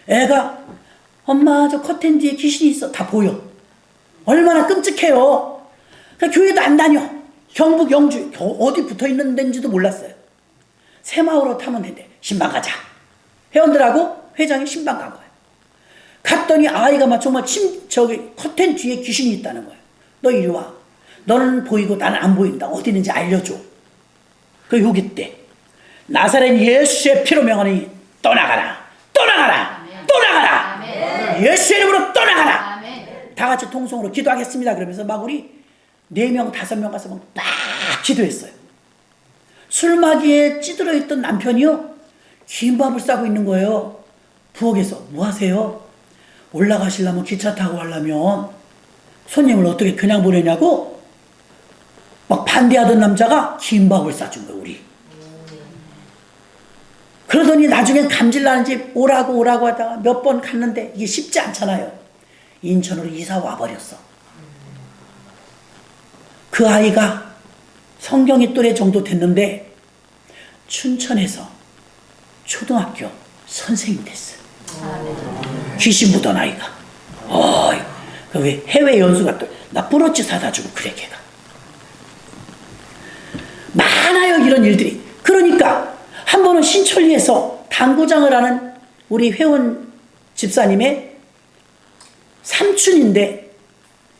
거예요. 애가 엄마 저 커튼 뒤에 귀신이 있어. 다 보여. 얼마나 끔찍해요. 그러니까 교회도 안 다녀. 경북 영주 어디 붙어있는 데인지도 몰랐어요. 새마을로 타면 된대. 신방 가자. 회원들하고 회장이 신방 간 거예요. 갔더니 아이가 막 정말 저기 커튼 뒤에 귀신이 있다는 거예요. 너 이리 와. 너는 보이고 나는 안 보인다. 어디 있는지 알려줘. 그 여기 있대. 나사렛 예수의 피로 명하니 떠나가라. 예수의 이름으로 떠나가라. 다 같이 통성으로 기도하겠습니다. 그러면서 막 우리 4명 5명 가서 막 기도했어요. 술마기에 찌들어 있던 남편이요 김밥을 싸고 있는 거예요. 부엌에서 뭐 하세요? 올라가시려면 기차 타고 가려면 손님을 어떻게 그냥 보내냐고 막 반대하던 남자가 김밥을 싸준 거예요. 우리. 그러더니 나중엔 감질나는지 오라고 하다가 몇 번 갔는데 이게 쉽지 않잖아요. 인천으로 이사 와버렸어. 그 아이가 성경이 또래 정도 됐는데 춘천에서 초등학교 선생님 됐어요. 귀신 묻은 아이가. 왜 해외 연수 갔더니 나 뿌러치 사다 주고 그래 걔가. 많아요 이런 일들이. 그러니까 한 번은 신천리에서 당구장을 하는 우리 회원 집사님의 삼촌인데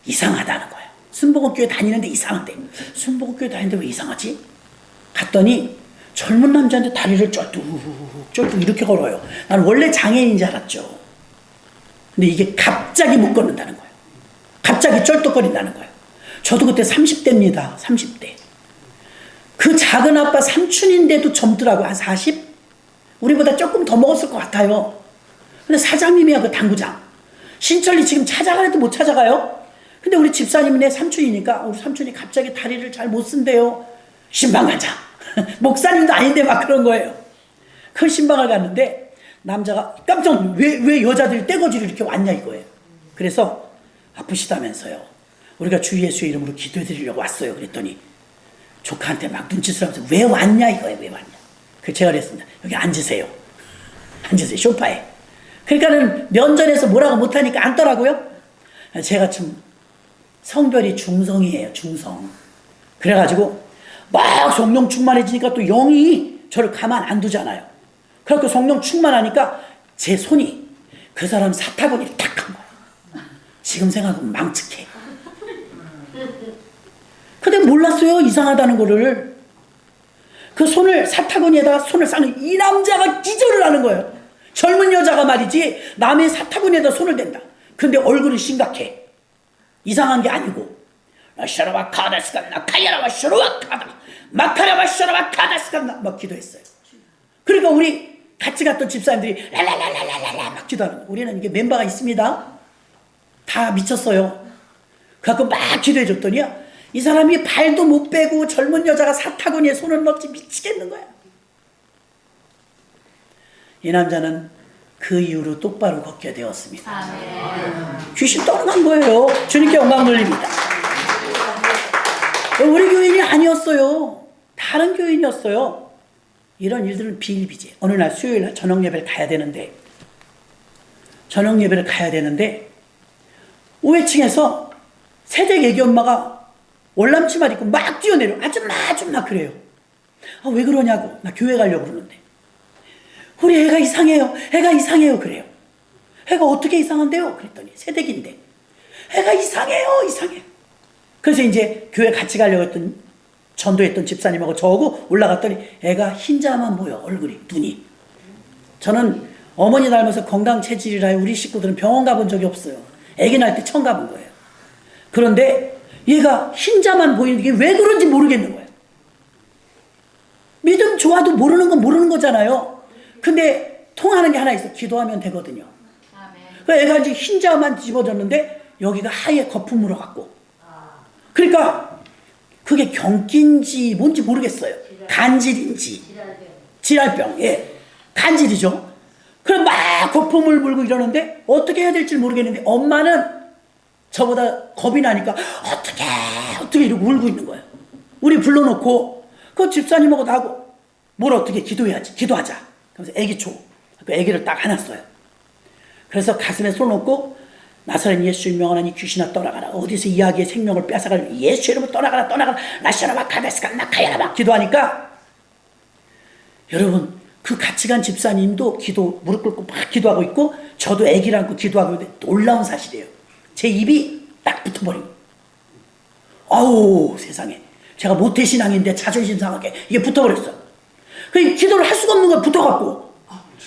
이상하다는 거예요. 순복음교회 다니는데 이상한데. 순복음교회 다니는데 왜 이상하지? 갔더니 젊은 남자한테 다리를 쫄뚝 이렇게 걸어요. 난 원래 장애인인 줄 알았죠. 근데 이게 갑자기 못 걷는다는 거예요. 갑자기 쩔뚝거린다는 거예요. 저도 그때 30대입니다. 30대. 그 작은 아빠 삼촌인데도 젊더라고요. 한 40? 우리보다 조금 더 먹었을 것 같아요. 근데 사장님이야 그 당구장. 신천리 지금 찾아가려도 못 찾아가요. 근데 우리 집사님은 내 삼촌이니까 우리 삼촌이 갑자기 다리를 잘 못 쓴대요. 신방 가자. 목사님도 아닌데 막 그런 거예요. 그 신방을 갔는데 남자가 깜짝 왜 여자들이 떼거지로 이렇게 왔냐 이거예요. 그래서 아프시다면서요. 우리가 주 예수의 이름으로 기도해 드리려고 왔어요. 그랬더니 조카한테 막 눈짓을 하면서 왜 왔냐 이거예요. 왜 왔냐. 그래서 제가 그랬습니다. 여기 앉으세요. 앉으세요. 소파에. 그러니까는 면전에서 뭐라고 못하니까 앉더라고요. 제가 좀 성별이 중성이에요. 중성. 그래가지고 막 성령 충만해지니까 또 영이 저를 가만 안 두잖아요. 그래갖고 성령 충만하니까 제 손이 그 사람 사타구니를 탁 한 거예요. 지금 생각하면 망측해. 근데 몰랐어요. 이상하다는 거를. 그 손을 사타구니에다가 손을 쌓는 이 남자가 기절을 하는 거예요. 젊은 여자가 말이지 남의 사타구니에다 손을 댄다. 근데 얼굴은 심각해. 이상한 게 아니고 샤라바 카다스간나 카야라바 샤라바 카다 마카라바 샤라바 카다스간나 막 기도했어요. 그러니까 우리 같이 갔던 집사님들이 랄랄랄랄랄라 막 기도하는 거예요. 우리는 이게 멤버가 있습니다. 다 미쳤어요. 그래갖고 막 기도해 줬더니요. 이 사람이 발도 못 빼고 젊은 여자가 사타구니에 손을 넣지 미치겠는 거야. 이 남자는 그 이후로 똑바로 걷게 되었습니다. 아멘. 귀신 떠나간 거예요. 주님께 영광 돌립니다. 우리 교인이 아니었어요. 다른 교인이었어요. 이런 일들은 비일비재. 어느 날 수요일날 저녁 예배를 가야 되는데 우회층에서 새댁 애기 엄마가 월남치마 입고 막 뛰어내려. 아줌마 그래요. 왜 그러냐고. 나 교회 가려고 그러는데 우리 애가 이상해요 그래요. 애가 어떻게 이상한데요? 그랬더니 새댁인데 애가 이상해요. 그래서 이제 교회 같이 가려고 했던 전도했던 집사님하고 저하고 올라갔더니 애가 흰자만 보여. 얼굴이 눈이. 저는 어머니 닮아서 건강 체질이라 우리 식구들은 병원 가본 적이 없어요. 애기 낳을 때 처음 가본 거예요. 그런데 얘가 흰자만 보이는 게 왜 그런지 모르겠는 거예요. 믿음 좋아도 모르는 건 모르는 거잖아요. 근데 통하는 게 하나 있어. 기도하면 되거든요. 그 애가 이제 흰자만 집어줬는데 여기가 하얘 거품 물어갖고. 그러니까 그게 경기인지 뭔지 모르겠어요. 간질인지. 지랄병. 예. 간질이죠. 그럼 막 거품을 물고 이러는데 어떻게 해야 될지 모르겠는데 엄마는 저보다 겁이 나니까 어떻게 이러고 울고 있는 거예요. 우리 불러놓고 그 집사님하고 나하고 뭘 어떻게 기도하자. 그래서 애기 줘. 그 애기를 딱 안았어요. 그래서 가슴에 손 얹고 나사렛 예수의 명하나니 귀신아 떠나가라. 어디서 이야기의 생명을 뺏어갈 예수 이름으로 떠나가라. 라샤라바 카데스가 나카야라바 기도하니까 여러분 그 같이 간 집사님도 무릎 꿇고 막 기도하고 있고 저도 애기를 안고 기도하고 있는데 놀라운 사실이에요. 제 입이 딱 붙어버린 거예요. 아우 세상에 제가 모태신앙인데 자존심 상하게 이게 붙어버렸어. 그 기도를 할 수가 없는 거야. 붙어갖고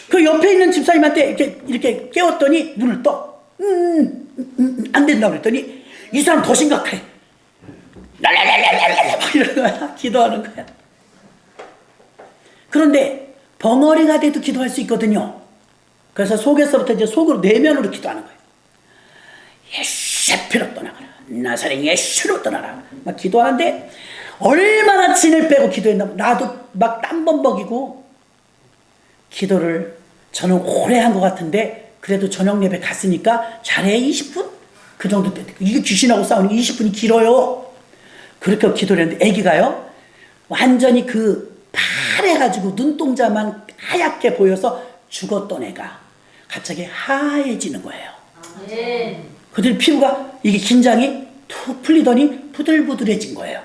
그 옆에 있는 집사님한테 이렇게 깨웠더니 눈을 떠. 안 된다고 그랬더니 이 사람 더 심각해. 랄랄랄랄랄랄 막 이러는 거야. 기도하는 거야. 그런데 벙어리가 돼도 기도할 수 있거든요. 그래서 속에서부터 이제 속으로 내면으로 기도하는 거예요. 예수로 떠나가라. 나사렛 예수로 떠나라. 막 기도하는데 얼마나 진을 빼고 기도했나. 나도 막 땀범벅이고 기도를 저는 오래 한 것 같은데 그래도 저녁 예배 갔으니까 잘해 20분? 그 정도 때 이게 귀신하고 싸우는 20분이 길어요. 그렇게 기도를 했는데 애기가요 완전히 그 파래가지고 눈동자만 하얗게 보여서 죽었던 애가 갑자기 하얘지는 거예요. 네. 그들 피부가 이게 긴장이 툭 풀리더니 부들부들해진 거예요.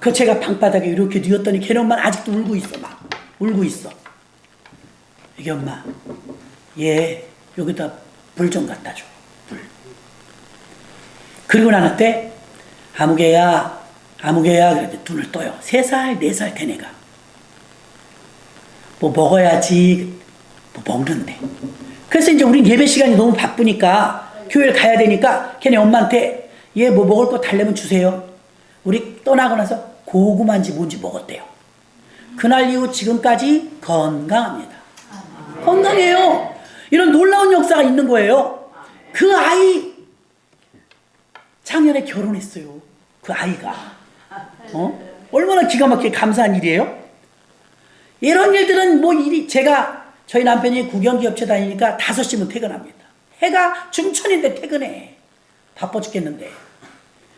그 제가 방바닥에 이렇게 뉘었더니 걔네 엄마는 아직도 울고 있어. 막 울고 있어. 이게 엄마 얘 여기다 물 좀 갖다 줘. 물. 그리고 나는 때 아무개야 그랬더니 눈을 떠요. 3살 4살 된 애가 뭐 먹어야지 뭐 먹는데. 그래서 이제 우린 예배 시간이 너무 바쁘니까 교회를 가야 되니까 걔네 엄마한테 얘 뭐 먹을 거 달래면 주세요. 우리 떠나고 나서 고구마인지 뭔지 먹었대요. 그날 이후 지금까지 건강합니다. 건강해요. 이런 놀라운 역사가 있는 거예요. 그 아이 작년에 결혼했어요. 그 아이가 얼마나 기가 막히게 감사한 일이에요. 이런 일들은 뭐 일이 제가 저희 남편이 국영기업체 다니니까 5시면 퇴근합니다. 해가 중천인데 퇴근해. 바빠 죽겠는데.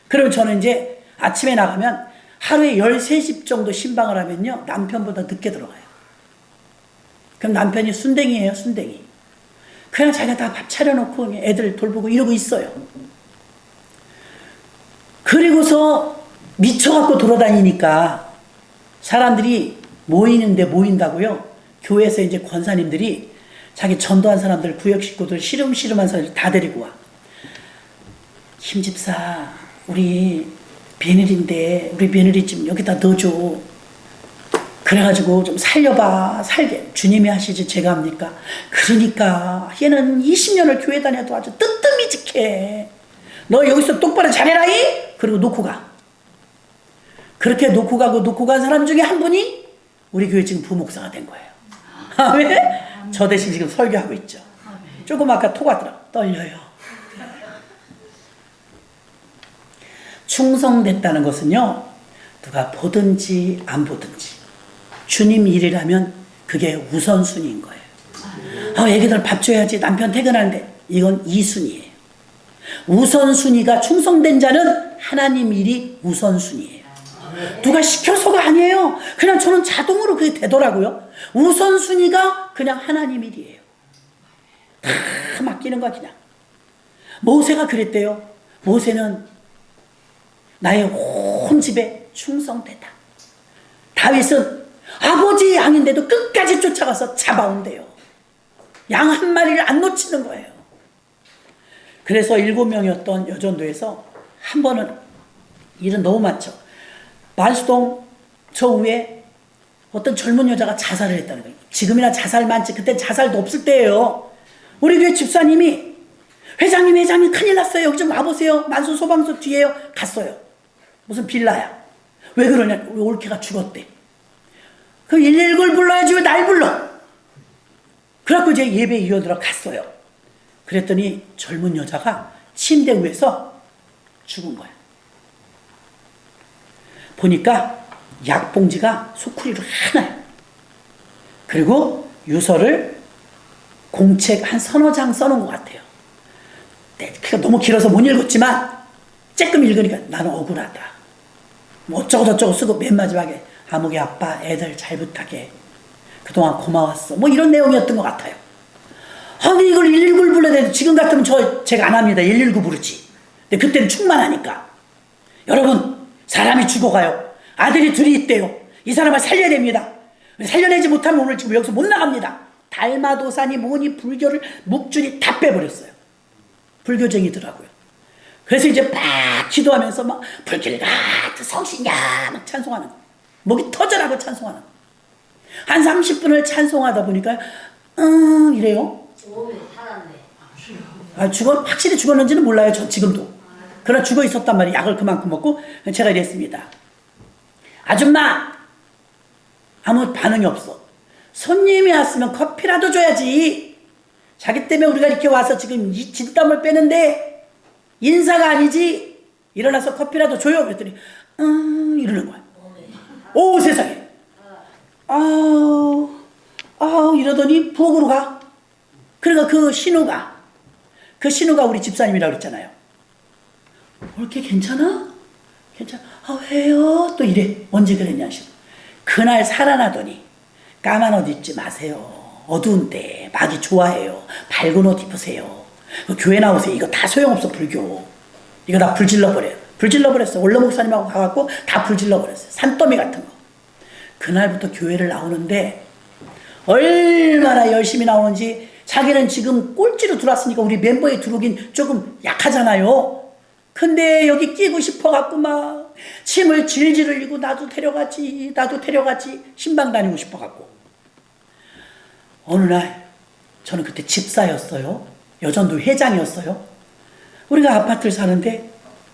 그러면 저는 이제 아침에 나가면 하루에 13집 정도 신방을 하면요 남편보다 늦게 들어가요. 그럼 남편이 순댕이에요. 순댕이. 그냥 자기가 다 밥 차려놓고 애들 돌보고 이러고 있어요. 그리고서 미쳐갖고 돌아다니니까 사람들이 모이는데 모인다고요. 교회에서 이제 권사님들이 자기 전도한 사람들, 구역 식구들, 시름시름한 사람들 다 데리고 와. 김 집사, 우리 며느리인데 우리 며느리 좀 여기다 넣어줘. 그래가지고 좀 살려봐. 살게. 주님이 하시지 제가 합니까? 그러니까 얘는 20년을 교회 다녀도 아주 뜨뜻미직해. 너 여기서 똑바로 잘해라이. 그리고 놓고 가. 그렇게 놓고 간 사람 중에 한 분이 우리 교회 지금 부목사가 된 거예요. 왜? 저 대신 지금 설교하고 있죠. 조금 아까 토하더라. 떨려요. 충성됐다는 것은요, 누가 보든지 안 보든지 주님 일이라면 그게 우선순위인 거예요. 애기들 밥 줘야지, 남편 퇴근하는데, 이건 2순위예요. 우선순위가 충성된 자는 하나님 일이 우선순위예요. 누가 시켜서가 아니에요. 그냥 저는 자동으로 그게 되더라고요. 우선순위가 그냥 하나님 일이에요. 다 맡기는 거야 그냥. 모세가 그랬대요. 모세는 나의 온 집에 충성되다. 다윗은 아버지 양인데도 끝까지 쫓아가서 잡아온대요. 양 한 마리를 안 놓치는 거예요. 그래서 7명이었던 여전도에서 한 번은 일은 너무 많죠. 만수동 저 위에 어떤 젊은 여자가 자살을 했다는 거예요. 지금이나 자살 많지 그때 자살도 없을 때예요. 우리 교회 집사님이 회장님 큰일 났어요. 여기 좀 와보세요. 만수 소방서 뒤에요. 갔어요. 무슨 빌라야. 왜 그러냐. 우리 올케가 죽었대. 그럼 119를 불러야지 왜 날 불러. 그래갖고 이제 예배에 이어들어 갔어요. 그랬더니 젊은 여자가 침대 위에서 죽은 거야. 보니까 약봉지가 소쿠리로 하나요. 그리고 유서를 공책 한 서너 장 써놓은 것 같아요. 그러니까 너무 길어서 못 읽었지만 조금 읽으니까 나는 억울하다. 뭐 어쩌고저쩌고 쓰고 맨 마지막에 아무개 아빠 애들 잘 부탁해. 그동안 고마웠어. 뭐 이런 내용이었던 것 같아요. 아니 이걸 119를 불러야 되는데 지금 같으면 제가 안 합니다. 119 부르지. 근데 그때는 충만하니까. 여러분 사람이 죽어가요. 아들이 둘이 있대요. 이 사람을 살려야 됩니다. 살려내지 못하면 오늘 지금 여기서 못 나갑니다. 달마도사니 뭐니 불교를 묵준이 다 빼버렸어요. 불교쟁이더라고요. 그래서 이제 막 기도하면서 막 불길 같은 성신야 막 찬송하는 거. 목이 터져라고 찬송하는 거. 한 30분을 찬송하다 보니까 이래요. 몸이 살았네. 확실히 죽었는지는 몰라요. 저 지금도. 그러나 죽어 있었단 말이에요. 약을 그만큼 먹고. 제가 이랬습니다. 아줌마 아무 반응이 없어. 손님이 왔으면 커피라도 줘야지. 자기 때문에 우리가 이렇게 와서 지금 이 진땀을 빼는데 인사가 아니지. 일어나서 커피라도 줘요. 그랬더니 이러는 거야. 오 세상에. 이러더니 부엌으로 가. 그러니까 그 신우가 우리 집사님이라고 그랬잖아요. 이렇게 괜찮아? 괜찮아. 왜요? 또 이래. 언제 그랬냐 싶어. 그날 살아나더니 까만 옷 입지 마세요. 어두운데 마귀 좋아해요. 밝은 옷 입으세요. 교회 나오세요. 이거 다 소용없어, 불교. 이거 다 불질러버려요. 불질러버렸어. 원로 목사님하고 가갖고 다 불질러버렸어요. 산더미 같은 거. 그날부터 교회를 나오는데 얼마나 열심히 나오는지, 자기는 지금 꼴찌로 들어왔으니까 우리 멤버에 들어오긴 조금 약하잖아요. 근데 여기 끼고 싶어갖고 막 침을 질질 흘리고 나도 데려가지 신방 다니고 싶어갖고. 어느 날 저는 그때 집사였어요. 여전도 회장이었어요. 우리가 아파트를 사는데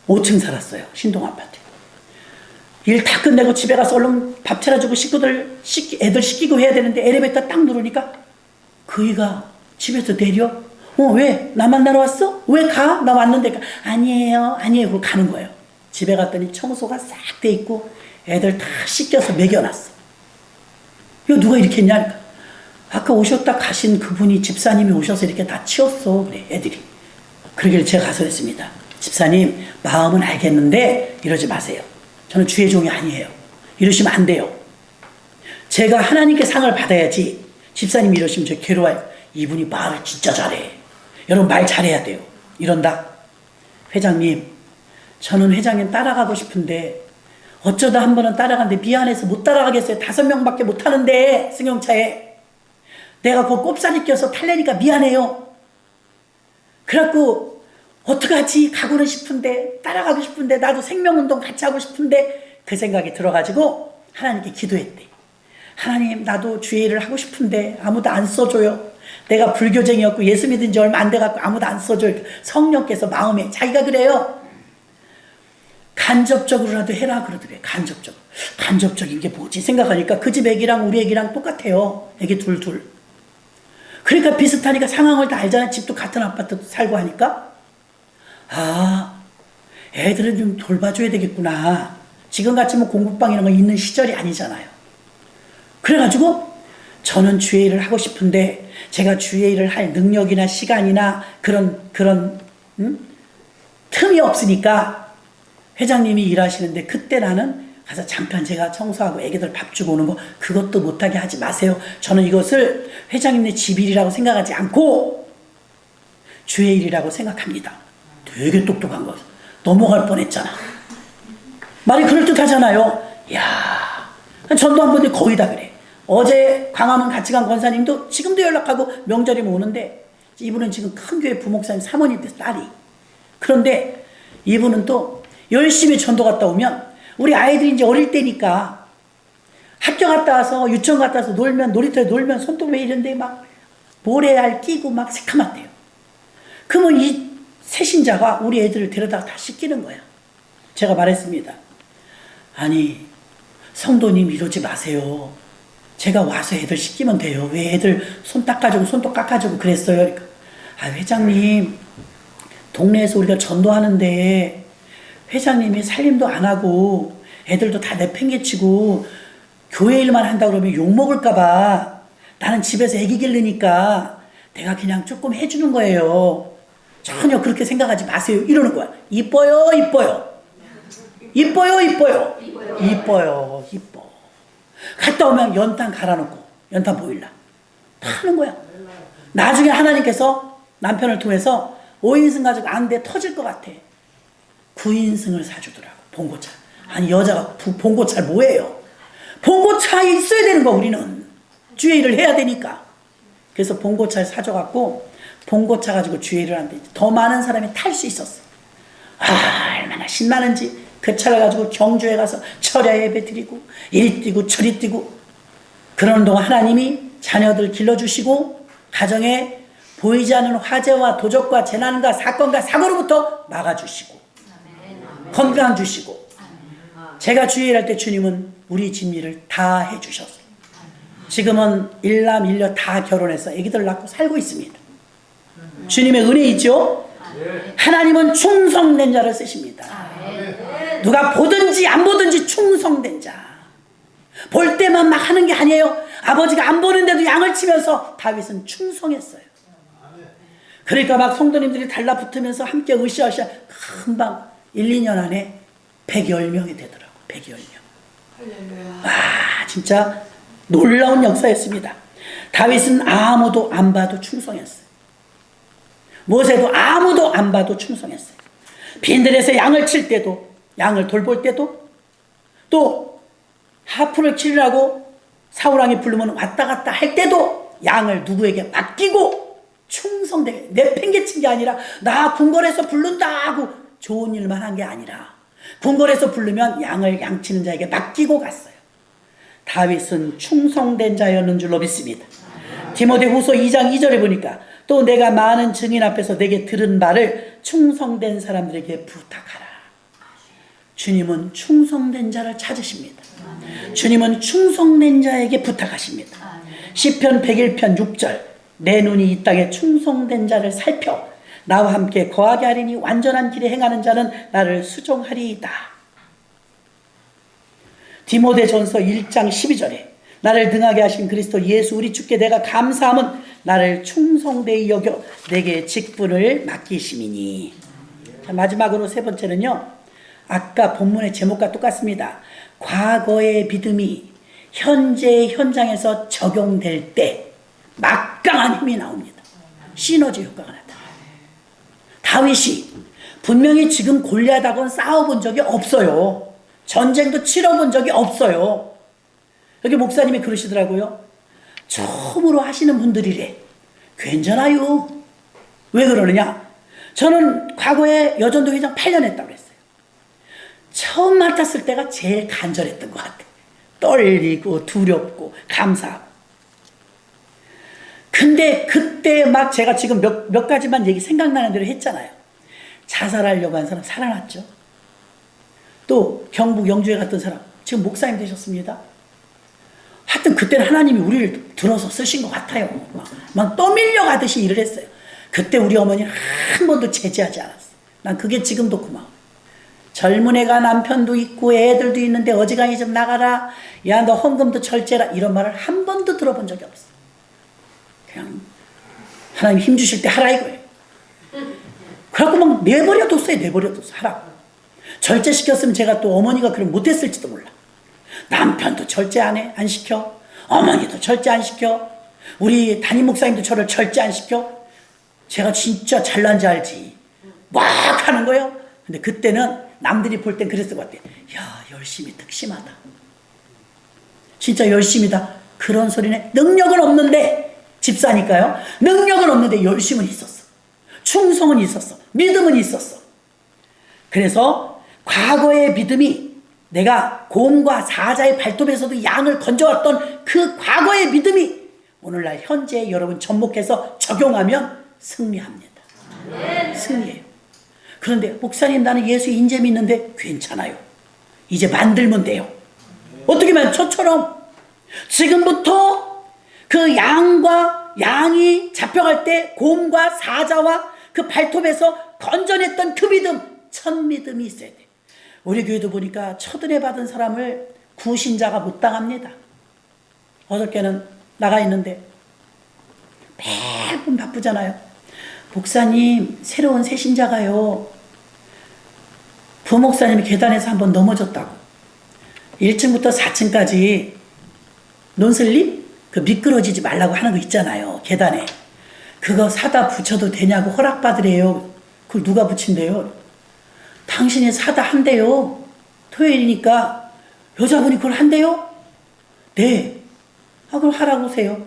5층 살았어요. 신동 아파트. 일 다 끝내고 집에 가서 얼른 밥 차려주고 애들 씻기고 해야 되는데 엘리베이터 딱 누르니까 그이가 집에서 내려. 왜? 나 만나러 왔어? 왜 가? 나 왔는데. 아니에요. 그러고 가는 거예요. 집에 갔더니 청소가 싹 돼 있고 애들 다 씻겨서 먹여놨어. 이거 누가 이렇게 했냐? 아까 오셨다 가신 그분이, 집사님이 오셔서 이렇게 다 치웠어. 그래, 애들이. 그러길래 제가 가서 했습니다. 집사님, 마음은 알겠는데 이러지 마세요. 저는 주의 종이 아니에요. 이러시면 안 돼요. 제가 하나님께 상을 받아야지. 집사님이 이러시면 저 괴로워요. 이분이 말을 진짜 잘해. 여러분 말 잘해야 돼요. 이런다. 회장님, 저는 회장님 따라가고 싶은데 어쩌다 한 번은 따라갔는데 미안해서 못 따라가겠어요. 5명밖에 못 타는데 승용차에. 내가 그 꼽사리 껴서 탈래니까 미안해요. 그래갖고 어떡하지? 가고는 싶은데, 따라가고 싶은데, 나도 생명운동 같이 하고 싶은데, 그 생각이 들어가지고 하나님께 기도했대. 하나님, 나도 주의 일을 하고 싶은데 아무도 안 써줘요. 내가 불교쟁이였고 예수 믿은 지 얼마 안 돼갖고 아무도 안 써줘요. 성령께서 마음에, 자기가 그래요. 간접적으로라도 해라 그러더래. 간접적인 게 뭐지 생각하니까 그 집 애기랑 우리 애기랑 똑같아요. 애기 둘. 그러니까 비슷하니까 상황을 다 알잖아요. 집도 같은 아파트도 살고 하니까. 애들은 좀 돌봐줘야 되겠구나. 지금같이 뭐 공부방 이런 거 있는 시절이 아니잖아요. 그래가지고 저는 주의 일을 하고 싶은데 제가 주의 일을 할 능력이나 시간이나 그런 틈이 없으니까 회장님이 일하시는데 그때 나는 가서 잠깐 제가 청소하고 애기들 밥 주고 오는 거 그것도 못하게 하지 마세요. 저는 이것을 회장님네 집 일이라고 생각하지 않고 주의 일이라고 생각합니다. 되게 똑똑한 거. 넘어갈 뻔했잖아. 말이 그럴듯하잖아요. 이야, 전도 한 번에 거의 다 그래. 어제 광화문 같이 간 권사님도 지금도 연락하고 명절이면 오는데, 이분은 지금 큰 교회 부목사님 사모님 돼서 딸이. 그런데 이분은 또 열심히 전도 갔다 오면 우리 아이들이 이제 어릴 때니까 학교 갔다 와서 유치원 갔다 와서 놀면, 놀이터에 놀면 손톱에 이런데 막 모래알 끼고 막 새카맣대요. 그러면 이 새신자가 우리 애들을 데려다가 다 씻기는 거야. 제가 말했습니다. 아니, 성도님 이러지 마세요. 제가 와서 애들 씻기면 돼요. 왜 애들 손 닦아주고 손톱 깎아주고 그랬어요? 그러니까, 회장님, 동네에서 우리가 전도하는데 회장님이 살림도 안 하고 애들도 다 내팽개치고 교회 일만 한다 그러면 욕먹을까봐 나는 집에서 애기 기르니까 내가 그냥 조금 해주는 거예요. 전혀 그렇게 생각하지 마세요. 이러는 거야. 이뻐요. 갔다 오면 연탄 갈아놓고 연탄 보일러 파는 거야. 나중에 하나님께서 남편을 통해서 5인승 가지고 안 돼 터질 것 같아. 9인승을 사주더라고. 봉고차. 아니 여자가 봉고차 뭐예요? 봉고차에 있어야 되는 거. 우리는 주의 일을 해야 되니까. 그래서 봉고차를 사줘갖고 봉고차 가지고 주의 일을 하는데 더 많은 사람이 탈 수 있었어. 얼마나 신나는지. 그 차를 가지고 경주에 가서 철야 예배 드리고 이리 뛰고 저리 뛰고 그러는 동안 하나님이 자녀들 길러주시고 가정에 보이지 않는 화재와 도적과 재난과 사건과 사고로부터 막아주시고 건강 주시고 제가 주의 일할 때 주님은 우리 집일을 다 해주셨어요. 지금은 일남 일녀 다 결혼해서 아기들 낳고 살고 있습니다. 주님의 은혜 있죠? 하나님은 충성된 자를 쓰십니다. 누가 보든지 안 보든지 충성된 자. 볼 때만 막 하는 게 아니에요. 아버지가 안 보는데도 양을 치면서 다윗은 충성했어요. 그러니까 막 성도님들이 달라붙으면서 함께 으쌰으쌰 금방 1, 2년 안에 110명이 되더라고. 110명. 와, 진짜 놀라운 역사였습니다. 다윗은 아무도 안 봐도 충성했어요. 모세도 아무도 안 봐도 충성했어요. 빈들에서 양을 칠 때도, 양을 돌볼 때도, 또 하프를 치려고 사울왕이 부르면 왔다 갔다 할 때도 양을 누구에게 맡기고 충성되게, 내팽개친 게 아니라 나 궁궐에서 부른다 하고 좋은 일만 한 게 아니라 궁궐에서 부르면 양을 양치는 자에게 맡기고 갔어요. 다윗은 충성된 자였는 줄로 믿습니다. 디모데후서 2장 2절에 보니까 또 내가 많은 증인 앞에서 내게 들은 말을 충성된 사람들에게 부탁하라. 주님은 충성된 자를 찾으십니다. 주님은 충성된 자에게 부탁하십니다. 시편 101편 6절 내 눈이 이 땅에 충성된 자를 살펴 나와 함께 거하게 하리니 완전한 길에 행하는 자는 나를 수종하리이다. 디모데전서 1장 12절에 나를 등하게 하신 그리스도 예수 우리 주께 내가 감사함은 나를 충성되이 여겨 내게 직분을 맡기심이니. 자, 마지막으로 세 번째는요, 아까 본문의 제목과 똑같습니다. 과거의 믿음이 현재의 현장에서 적용될 때 막강한 힘이 나옵니다. 시너지 효과가 나타나요. 다윗이 분명히 지금 골리앗하고는 싸워본 적이 없어요. 전쟁도 치러본 적이 없어요. 여기 목사님이 그러시더라고요. 처음으로 하시는 분들이래. 괜찮아요. 왜 그러느냐? 저는 과거에 여전도 회장 8년 했다고 그랬어요. 처음 맡았을 때가 제일 간절했던 것 같아요. 떨리고 두렵고 감사하고. 근데 그때 막 제가 지금 몇 가지만 얘기 생각나는 대로 했잖아요. 자살하려고 한 사람 살아났죠. 또 경북 영주에 갔던 사람 지금 목사님 되셨습니다. 하여튼 그때는 하나님이 우리를 들어서 쓰신 것 같아요. 막 떠밀려 가듯이 일을 했어요. 그때 우리 어머니는 한 번도 제지하지 않았어요. 난 그게 지금도 고마워. 젊은 애가 남편도 있고 애들도 있는데 어지간히 좀 나가라. 야, 너 헌금도 절제라. 이런 말을 한 번도 들어본 적이 없어. 그냥 하나님 힘 주실 때 하라 이거예요. 그래갖고 막 내버려뒀어요. 내버려뒀어. 하라고. 절제시켰으면 제가 또 어머니가 그럼 못했을지도 몰라. 남편도 절제 안 해. 안 시켜. 어머니도 절제 안 시켜. 우리 담임 목사님도 저를 절제 안 시켜. 제가 진짜 잘난 줄 알지. 막 하는 거예요. 근데 그때는 남들이 볼 땐 그랬을 것 같아. 야, 열심히 특심하다. 진짜 열심이다. 그런 소리는 능력은 없는데, 집사니까요. 능력은 없는데 열심은 있었어. 충성은 있었어. 믿음은 있었어. 그래서 과거의 믿음이 내가 곰과 사자의 발톱에서도 양을 건져왔던 그 과거의 믿음이 오늘날 현재 여러분 접목해서 적용하면 승리합니다. 승리해요. 그런데 목사님 나는 예수 인재 믿는데 괜찮아요. 이제 만들면 돼요. 어떻게 하면 저처럼 지금부터 그 양이 잡혀갈 때 곰과 사자와 그 발톱에서 건져냈던 그 믿음, 첫 믿음이 있어야 돼. 우리 교회도 보니까 첫은혜 받은 사람을 구신자가 못 당합니다. 어저께는 나가 있는데 매번 바쁘잖아요. 목사님 새로운 새신자가요, 부목사님이 계단에서 한번 넘어졌다고. 1층부터 4층까지 논슬립? 그 미끄러지지 말라고 하는 거 있잖아요. 계단에. 그거 사다 붙여도 되냐고 허락받으래요. 그걸 누가 붙인대요? 당신이 사다 한대요. 토요일이니까 여자분이 그걸 한대요? 네. 아, 그럼 하라고 하세요.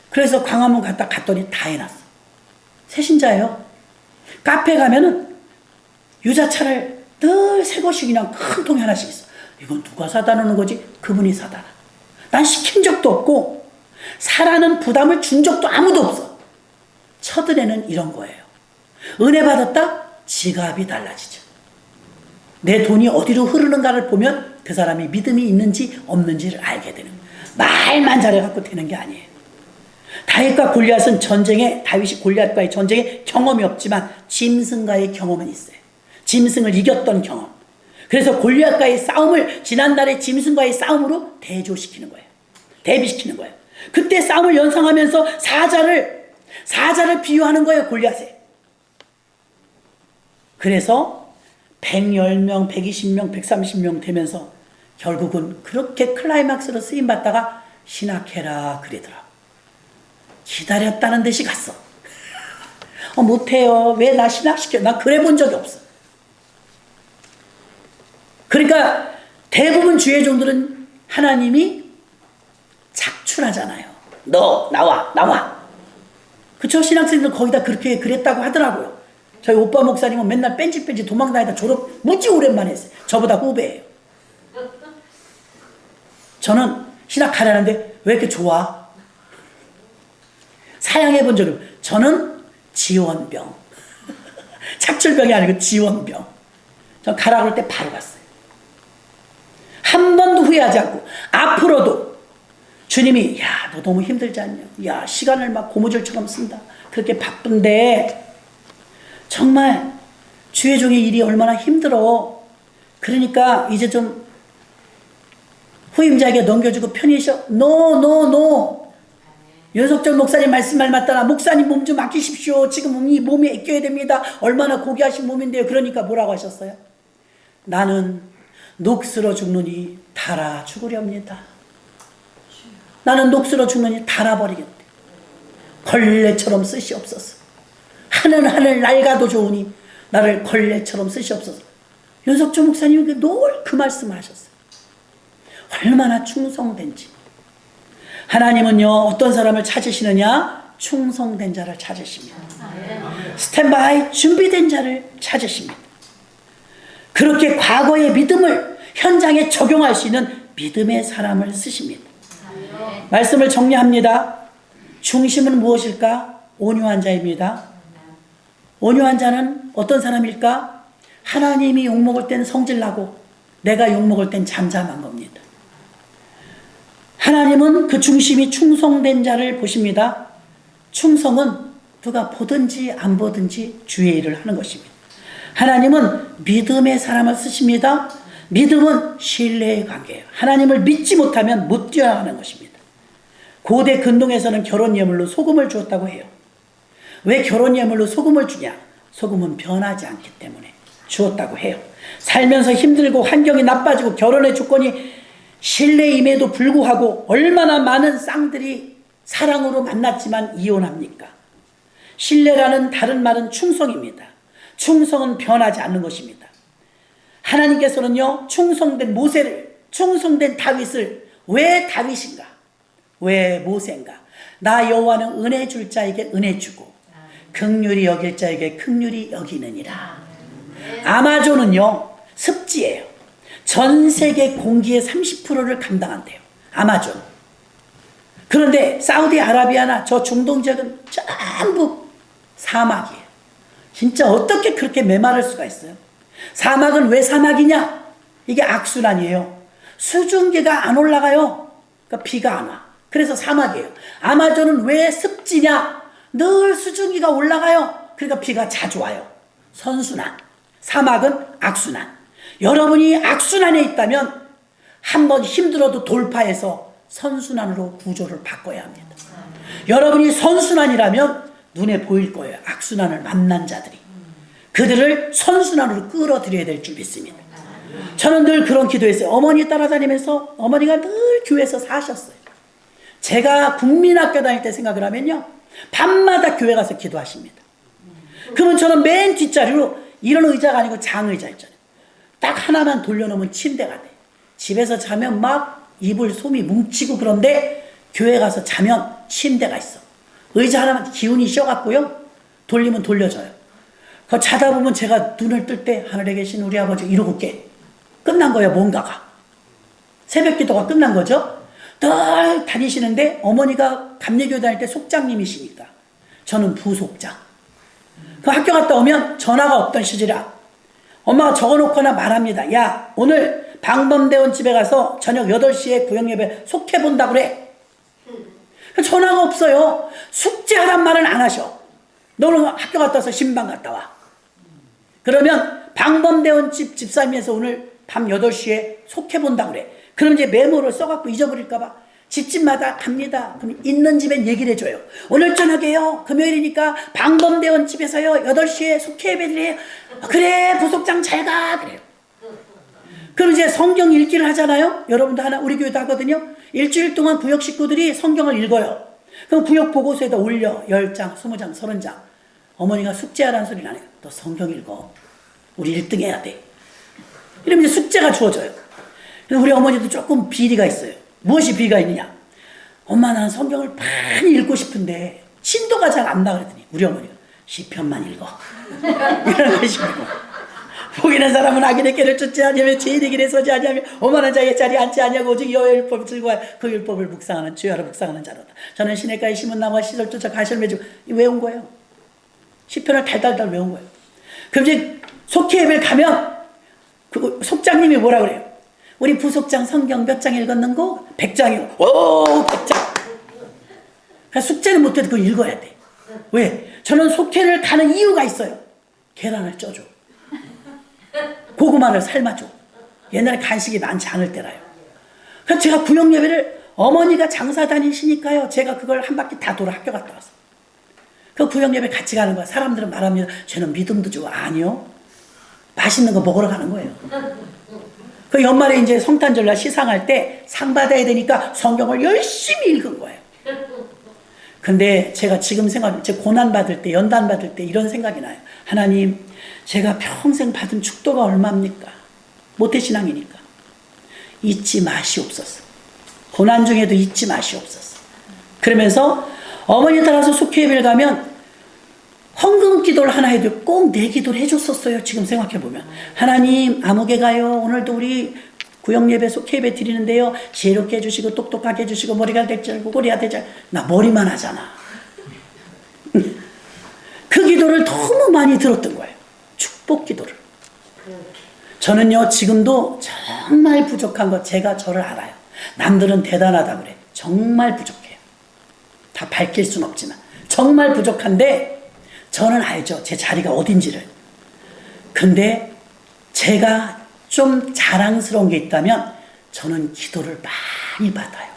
그래서 광화문 갔더니 다 해놨어. 새신자예요. 카페 가면은 유자차를 늘 새 것이 그냥 큰 통에 하나씩 있어. 이건 누가 사다 놓는 거지? 그분이 사다 놔. 난 시킨 적도 없고 사라는 부담을 준 적도 아무도 없어. 첫은혜는 이런 거예요. 은혜 받았다? 지갑이 달라지죠. 내 돈이 어디로 흐르는가를 보면 그 사람이 믿음이 있는지 없는지를 알게 되는 거예요. 말만 잘해갖고 되는 게 아니에요. 다윗과 골리앗은 다윗이 골리앗과의 전쟁에 경험이 없지만 짐승과의 경험은 있어요. 짐승을 이겼던 경험. 그래서 골리앗과의 싸움을 지난날의 짐승과의 싸움으로 대조시키는 거예요. 대비시키는 거예요. 그때 싸움을 연상하면서 사자를 비유하는 거예요. 골리앗에. 그래서 110명, 120명, 130명 되면서 결국은 그렇게 클라이막스로 쓰임받다가 신학해라 그러더라. 기다렸다는 듯이 갔어. 못해요. 왜 나 신학시켜? 나 그래 본 적이 없어. 그러니까 대부분 주의 종들은 하나님이 작출하잖아요. 너 나와. 그쵸? 신학생들 거의 다 그렇게 그랬다고 하더라고요. 저희 오빠 목사님은 맨날 뺀지 도망다니다 졸업 무지 오랜만에 했어요. 저보다 후배예요. 저는 신학 가려는데 왜 이렇게 좋아? 사양해 본 적이 없어요. 저는 지원병. 착출병이 아니고 지원병. 저 가라 그럴 때 바로 갔어요. 한 번도 후회하지 않고 앞으로도 주님이 야, 너 너무 힘들지 않냐? 야, 시간을 막 고무줄처럼 쓴다. 그렇게 바쁜데 정말 주의 종의 일이 얼마나 힘들어. 그러니까 이제 좀 후임자에게 넘겨주고 편히 쉬어. 노. 윤석철 목사님 말씀 말 맞다나 목사님 몸 좀 아끼십시오. 지금 이 몸이 아껴야 됩니다. 얼마나 고귀하신 몸인데요. 그러니까 뭐라고 하셨어요? 나는 녹슬어 죽느니 달아 죽으렵니다. 나는 녹슬어 죽느니 달아버리겠대. 걸레처럼 쓰시옵소서. 하늘 낡아도 좋으니 나를 걸레처럼 쓰시옵소서. 윤석철 목사님이 늘 그 말씀을 하셨어요. 얼마나 충성된지. 하나님은요, 어떤 사람을 찾으시느냐? 충성된 자를 찾으십니다. 스탠바이 준비된 자를 찾으십니다. 그렇게 과거의 믿음을 현장에 적용할 수 있는 믿음의 사람을 쓰십니다. 말씀을 정리합니다. 중심은 무엇일까? 온유한 자입니다. 온유한 자는 어떤 사람일까? 하나님이 욕먹을 땐 성질나고 내가 욕먹을 땐 잠잠한 겁니다. 하나님은 그 중심이 충성된 자를 보십니다. 충성은 누가 보든지 안 보든지 주의 일을 하는 것입니다. 하나님은 믿음의 사람을 쓰십니다. 믿음은 신뢰의 관계예요. 하나님을 믿지 못하면 못 뛰어나가는 것입니다. 고대 근동에서는 결혼 예물로 소금을 주었다고 해요. 왜 결혼 예물로 소금을 주냐? 소금은 변하지 않기 때문에 주었다고 해요. 살면서 힘들고 환경이 나빠지고 결혼의 조건이 신뢰임에도 불구하고 얼마나 많은 쌍들이 사랑으로 만났지만 이혼합니까? 신뢰라는 다른 말은 충성입니다. 충성은 변하지 않는 것입니다. 하나님께서는요, 충성된 모세를, 충성된 다윗을 왜 다윗인가? 왜 모세인가? 나 여호와는 은혜 줄 자에게 은혜 주고 긍휼히 여길 자에게 긍휼히 여기느니라. 아마존은요, 습지예요. 전 세계 공기의 30%를 감당한대요. 아마존. 그런데 사우디아라비아나 저 중동 지역은 전부 사막이에요. 진짜 어떻게 그렇게 메마를 수가 있어요? 사막은 왜 사막이냐? 이게 악순환이에요. 수증기가 안 올라가요. 그러니까 비가 안 와. 그래서 사막이에요. 아마존은 왜 습지냐? 늘 수증기가 올라가요. 그러니까 비가 자주 와요. 선순환. 사막은 악순환. 여러분이 악순환에 있다면 한번 힘들어도 돌파해서 선순환으로 구조를 바꿔야 합니다. 여러분이 선순환이라면 눈에 보일 거예요. 악순환을 만난 자들이. 그들을 선순환으로 끌어들여야 될 줄 믿습니다. 저는 늘 그런 기도했어요. 어머니 따라다니면서 어머니가 늘 교회에서 사셨어요. 제가 국민학교 다닐 때 생각을 하면요, 밤마다 교회 가서 기도하십니다. 그러면 저는 맨 뒷자리로 이런 의자가 아니고 장의자 있잖아요. 딱 하나만 돌려놓으면 침대가 돼. 집에서 자면 막 이불 솜이 뭉치고 그런데 교회 가서 자면 침대가 있어. 의자 하나만 기운이 쉬어갖고요, 돌리면 돌려져요. 그 자다 보면 제가 눈을 뜰 때 하늘에 계신 우리 아버지 이러고 깨. 끝난 거예요, 뭔가가. 새벽 기도가 끝난 거죠. 늘 다니시는데 어머니가 감리교회 다닐 때 속장님이시니까 저는 부속장. 그 학교 갔다 오면 전화가 없던 시절이라 엄마가 적어놓거나 말합니다. 야, 오늘 방범대원 집에 가서 저녁 8시에 구역예배 속해본다 그래. 전화가 없어요. 숙제하란 말은 안 하셔. 너는 학교 갔다 와서 신방 갔다 와. 그러면 방범대원 집 집사님에서 오늘 밤 8시에 속해본다 그래. 그럼 이제 메모를 써갖고 잊어버릴까봐 집집마다 갑니다. 그럼 있는 집엔 얘기를 해줘요. 오늘 저녁에요. 금요일이니까 방범대원 집에서요. 8시에 속해 예배드려요. 그래, 부속장 잘 가. 그래요. 그럼 이제 성경 읽기를 하잖아요. 여러분도 하나, 우리 교회도 하거든요. 일주일 동안 구역 식구들이 성경을 읽어요. 그럼 구역 보고서에다 올려. 10장, 20장, 30장. 어머니가 숙제하라는 소리는 안 해요. 너 성경 읽어. 우리 1등 해야 돼. 이러면 이제 숙제가 주어져요. 그래서 우리 어머니도 조금 비리가 있어요. 무엇이 비리가 있느냐? 엄마, 나는 성경을 많이 읽고 싶은데 신도가 잘 안 나. 그랬더니 우리 어머니가 시편만 읽어. 이런 것이고. 복이는 사람은 악인의 길을 쫓지 아니하며 죄인의 길에 서지 아니하며 오만한 자의 자리에 앉지 아니하고 오직 여호와의 율법을 즐거워하여 그 율법을 묵상하는 주야로 묵상하는 자로다. 저는 시냇가에 심은 나무와 시설 쫓아 가시를 맺고 외운 거예요. 시편을 달달달 외운 거예요. 그럼 이제 속회 예배를 가면 그 속장님이 뭐라 그래요? 우리 부속장 성경 몇 장 읽었는고? 100장이요. 오, 100장. 그러니까 숙제는 못해도 그걸 읽어야 돼. 왜? 저는 속회를 가는 이유가 있어요. 계란을 쪄줘. 고구마를 삶아줘. 옛날에 간식이 많지 않을 때라요. 그래서 제가 구역 예배를 어머니가 장사 다니시니까요. 제가 그걸 한 바퀴 다 돌아 학교 갔다 왔어. 그 구역 예배 같이 가는 거야. 사람들은 말합니다. 쟤는 믿음도 좋아. 아니요. 맛있는 거 먹으러 가는 거예요. 그 연말에 이제 성탄절날 시상할 때 상 받아야 되니까 성경을 열심히 읽은 거예요. 근데 제가 지금 생각하면 제 고난 받을 때, 연단 받을 때 이런 생각이 나요. 하나님, 제가 평생 받은 축도가 얼마입니까? 모태신앙이니까. 잊지 마시옵소서. 고난 중에도 잊지 마시옵소서. 그러면서 어머니 따라서 속회 예배를 가면 헌금 기도를 하나 해도 꼭 내 기도를 해줬었어요. 지금 생각해보면. 하나님, 아무개 가요. 오늘도 우리 구역 예배, 속회 예배 드리는데요. 지혜롭게 해주시고 똑똑하게 해주시고 머리가 될지 알고 꼬리가 될지 알고. 나 머리만 하잖아. 그 기도를 너무 많이 들었던 거예요. 축복 기도를. 저는요, 지금도 정말 부족한 거 제가 저를 알아요. 남들은 대단하다 그래. 정말 부족해요. 다 밝힐 순 없지만. 정말 부족한데 저는 알죠. 제 자리가 어딘지를. 근데 제가 좀 자랑스러운 게 있다면 저는 기도를 많이 받아요.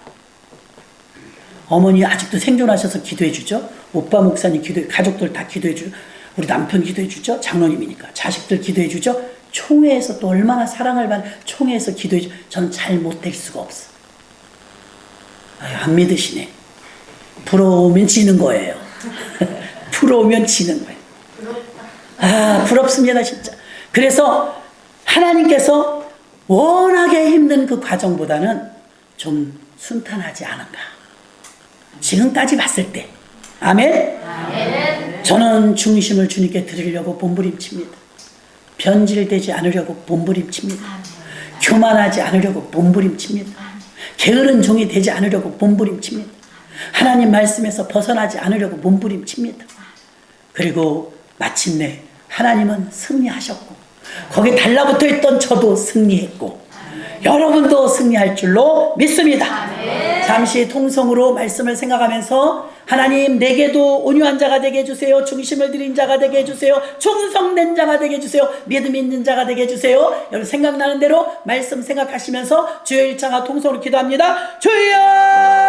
어머니 아직도 생존하셔서 기도해 주죠. 오빠 목사님 기도해, 가족들 다 기도해 주죠. 우리 남편 기도해 주죠. 장로님이니까. 자식들 기도해 주죠. 총회에서 또 얼마나 사랑을 받는 총회에서 기도해 주죠. 저는 잘 못될 수가 없어. 아유, 안 믿으시네. 부러우면 지는 거예요. 부러우면 지는 거예요. 아, 부럽습니다, 진짜. 그래서 하나님께서 워낙에 힘든 그 과정보다는 좀 순탄하지 않은가. 지금까지 봤을 때. 아멘? 아멘. 저는 중심을 주님께 드리려고 몸부림칩니다. 변질되지 않으려고 몸부림칩니다. 교만하지 않으려고 몸부림칩니다. 게으른 종이 되지 않으려고 몸부림칩니다. 하나님 말씀에서 벗어나지 않으려고 몸부림칩니다. 그리고 마침내 하나님은 승리하셨고 거기에 달라붙어 있던 저도 승리했고 여러분도 승리할 줄로 믿습니다. 잠시 통성으로 말씀을 생각하면서 하나님, 내게도 온유한 자가 되게 해주세요. 중심을 들인 자가 되게 해주세요. 충성된 자가 되게 해주세요. 믿음 있는 자가 되게 해주세요. 여러분 생각나는 대로 말씀 생각하시면서 주여 1차가 통성으로 기도합니다. 주여